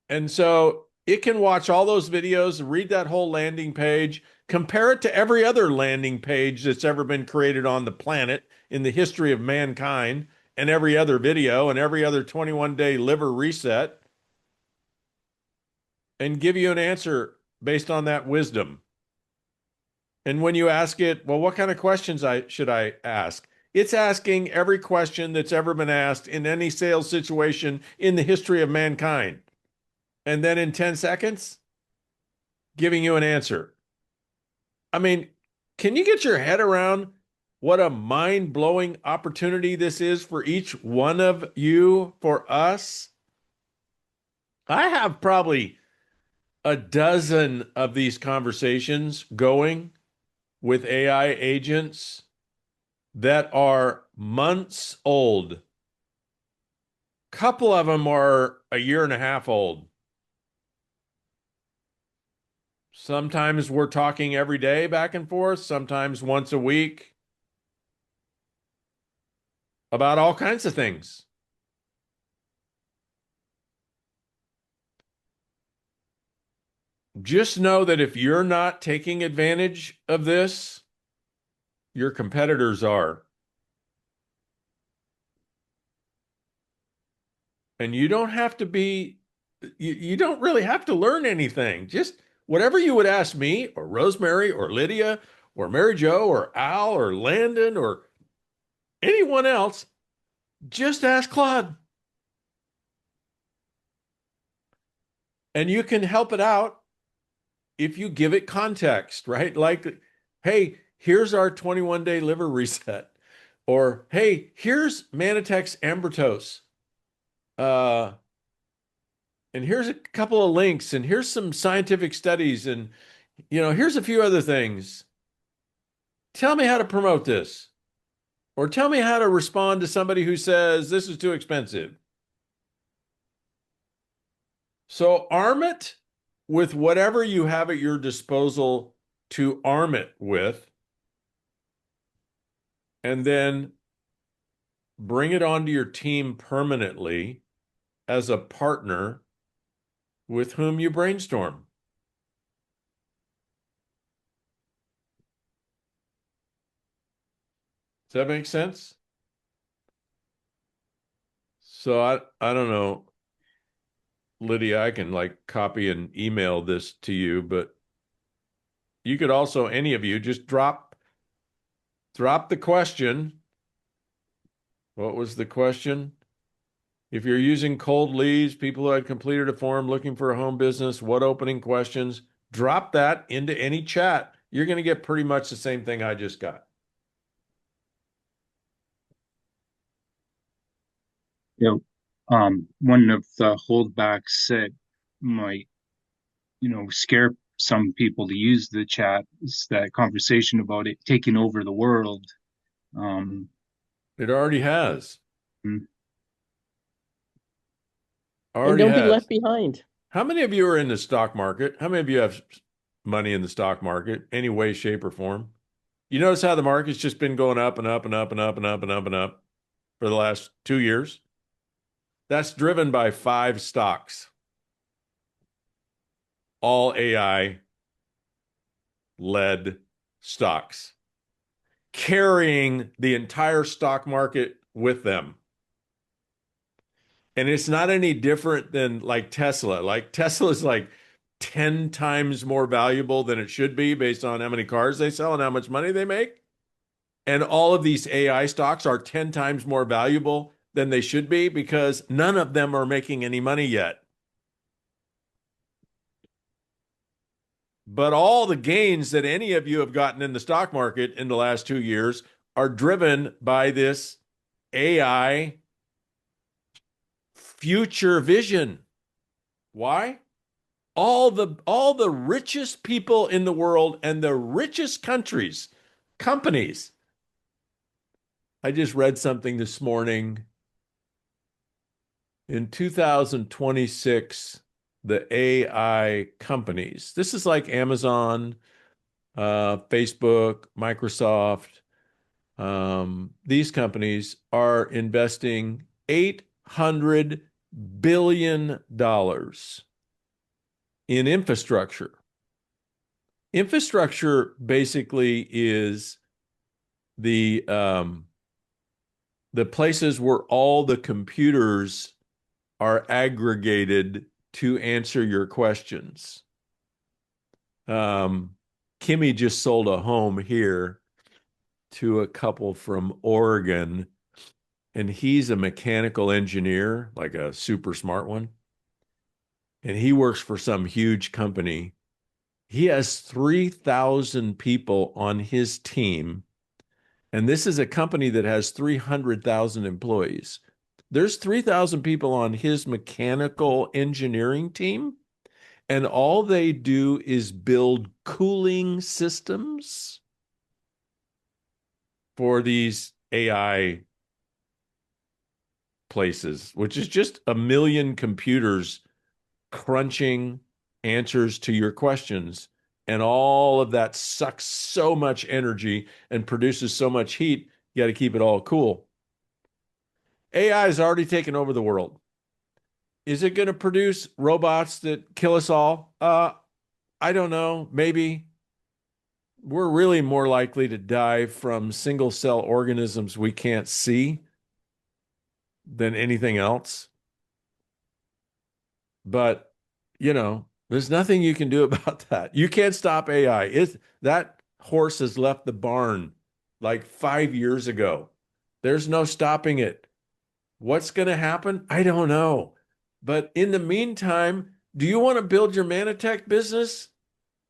And so it can watch all those videos, read that whole landing page, compare it to every other landing page that's ever been created on the planet in the history of mankind, and every other video and every other 21-day liver reset, and give you an answer based on that wisdom. And when you ask it, well, what kind of questions should I ask? It's asking every question that's ever been asked in any sales situation in the history of mankind. And then in 10 seconds, giving you an answer. I mean, can you get your head around what a mind-blowing opportunity this is for each one of you, for us? I have probably a dozen of these conversations going with AI agents that are months old. Couple of them are a year and a half old. Sometimes we're talking every day back and forth, sometimes once a week, about all kinds of things. Just know that if you're not taking advantage of this, your competitors are. And you don't have to be, you don't really have to learn anything. Just whatever you would ask me or Rosemary or Lydia or Mary Jo or Al or Landon or anyone else, just ask Claude. And you can help it out if you give it context, right? Like, hey, here's our 21-day liver reset. Or, hey, here's Manitex Ambertose. And here's a couple of links, and here's some scientific studies, and, here's a few other things. Tell me how to promote this. Or tell me how to respond to somebody who says this is too expensive. So arm it with whatever you have at your disposal to arm it with, and then bring it onto your team permanently as a partner with whom you brainstorm. Does that make sense? So I don't know, Lydia, I can copy and email this to you, but you could also, any of you, just drop the question. What was the question? If you're using cold leads, people who had completed a form looking for a home business, what opening questions? Drop that into any chat. You're going to get pretty much the same thing I just got. Yeah. One of the holdbacks that might, scare some people to use the chat is that conversation about it taking over the world. It already has. And don't be left behind. How many of you are in the stock market? How many of you have money in the stock market, any way, shape, or form? You notice how the market's just been going up and up and up and up and up and up and up for the last 2 years? That's driven by 5 stocks. All AI-led stocks, carrying the entire stock market with them. And it's not any different than Tesla. Tesla's 10 times more valuable than it should be based on how many cars they sell and how much money they make. And all of these AI stocks are 10 times more valuable than they should be because none of them are making any money yet. But all the gains that any of you have gotten in the stock market in the last 2 years are driven by this AI future vision. Why? All the richest people in the world and the richest companies, I just read something this morning. In 2026, the AI companies, this is like Amazon, Facebook, Microsoft, these companies are investing $800 billion in infrastructure. Infrastructure basically is the places where all the computers are aggregated to answer your questions. Kimmy just sold a home here to a couple from Oregon, and he's a mechanical engineer, like a super smart one. And he works for some huge company. He has 3,000 people on his team. And this is a company that has 300,000 employees. There's 3,000 people on his mechanical engineering team, and all they do is build cooling systems for these AI places, which is just a million computers crunching answers to your questions. And all of that sucks so much energy and produces so much heat, you got to keep it all cool. AI has already taken over the world. Is it going to produce robots that kill us all? I don't know. Maybe. We're really more likely to die from single cell organisms we can't see than anything else. But, there's nothing you can do about that. You can't stop AI. That horse has left the barn like 5 years ago. There's no stopping it. What's going to happen? I don't know. But in the meantime, do you want to build your Manatech business?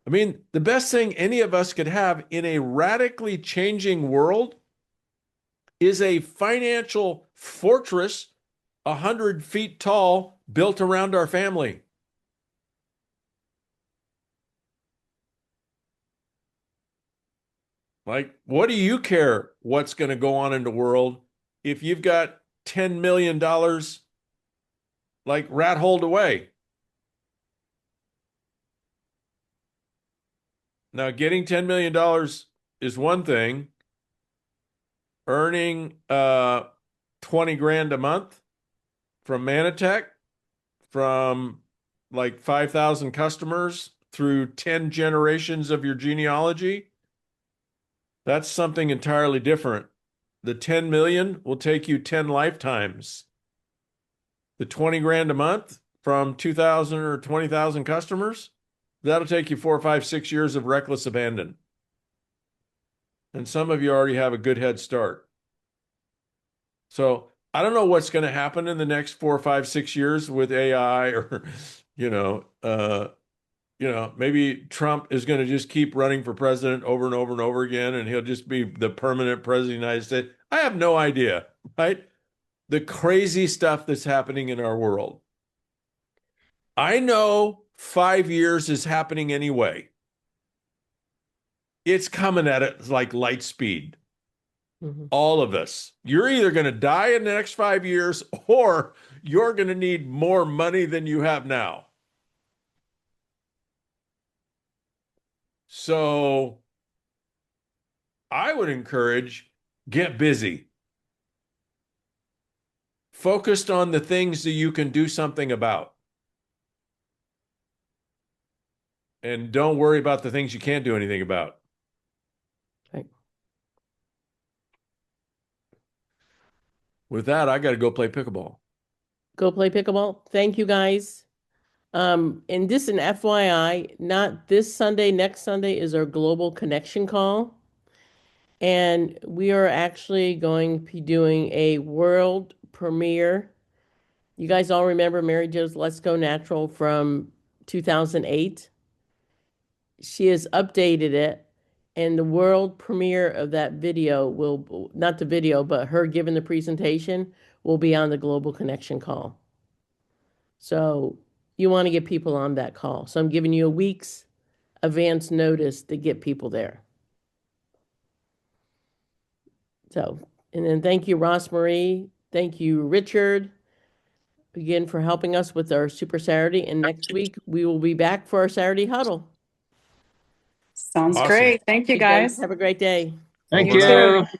I mean, the best thing any of us could have in a radically changing world is a financial fortress 100 feet tall built around our family. Like, what do you care what's going to go on in the world if you've got $10 million like rat holed away? Now, getting $10 million is one thing. Earning 20 grand a month from Manatech, from like 5,000 customers through 10 generations of your genealogy, that's something entirely different. The 10 million will take you 10 lifetimes. The 20 grand a month from 2,000 or 20,000 customers, that'll take you 4, 5, 6 years of reckless abandon. And some of you already have a good head start. So I don't know what's going to happen in the next 4, 5, 6 years with AI, or, maybe Trump is going to just keep running for president over and over and over again, and he'll just be the permanent president of the United States. I have no idea, right? The crazy stuff that's happening in our world. I know 5 years is happening anyway. It's coming at it like light speed. Mm-hmm. All of us. You're either going to die in the next 5 years, or you're going to need more money than you have now. So I would encourage, get busy. Focused on the things that you can do something about. And don't worry about the things you can't do anything about. Okay. With that, I got to go play pickleball. Go play pickleball. Thank you, guys. And just an FYI, not this Sunday, next Sunday is our global connection call. And we are actually going to be doing a world premiere. You guys all remember Mary Jo's Let's Go Natural from 2008? She has updated it, and the world premiere of that video will, not the video, but her giving the presentation will be on the global connection call. So you want to get people on that call. So I'm giving you a week's advance notice to get people there. So And then thank you, Ross Marie. Thank you, Richard, again for helping us with our Super Saturday. And next week we will be back for our Saturday huddle. Sounds Awesome. great. Thank you, guys. Have a great day. Thank You too. you.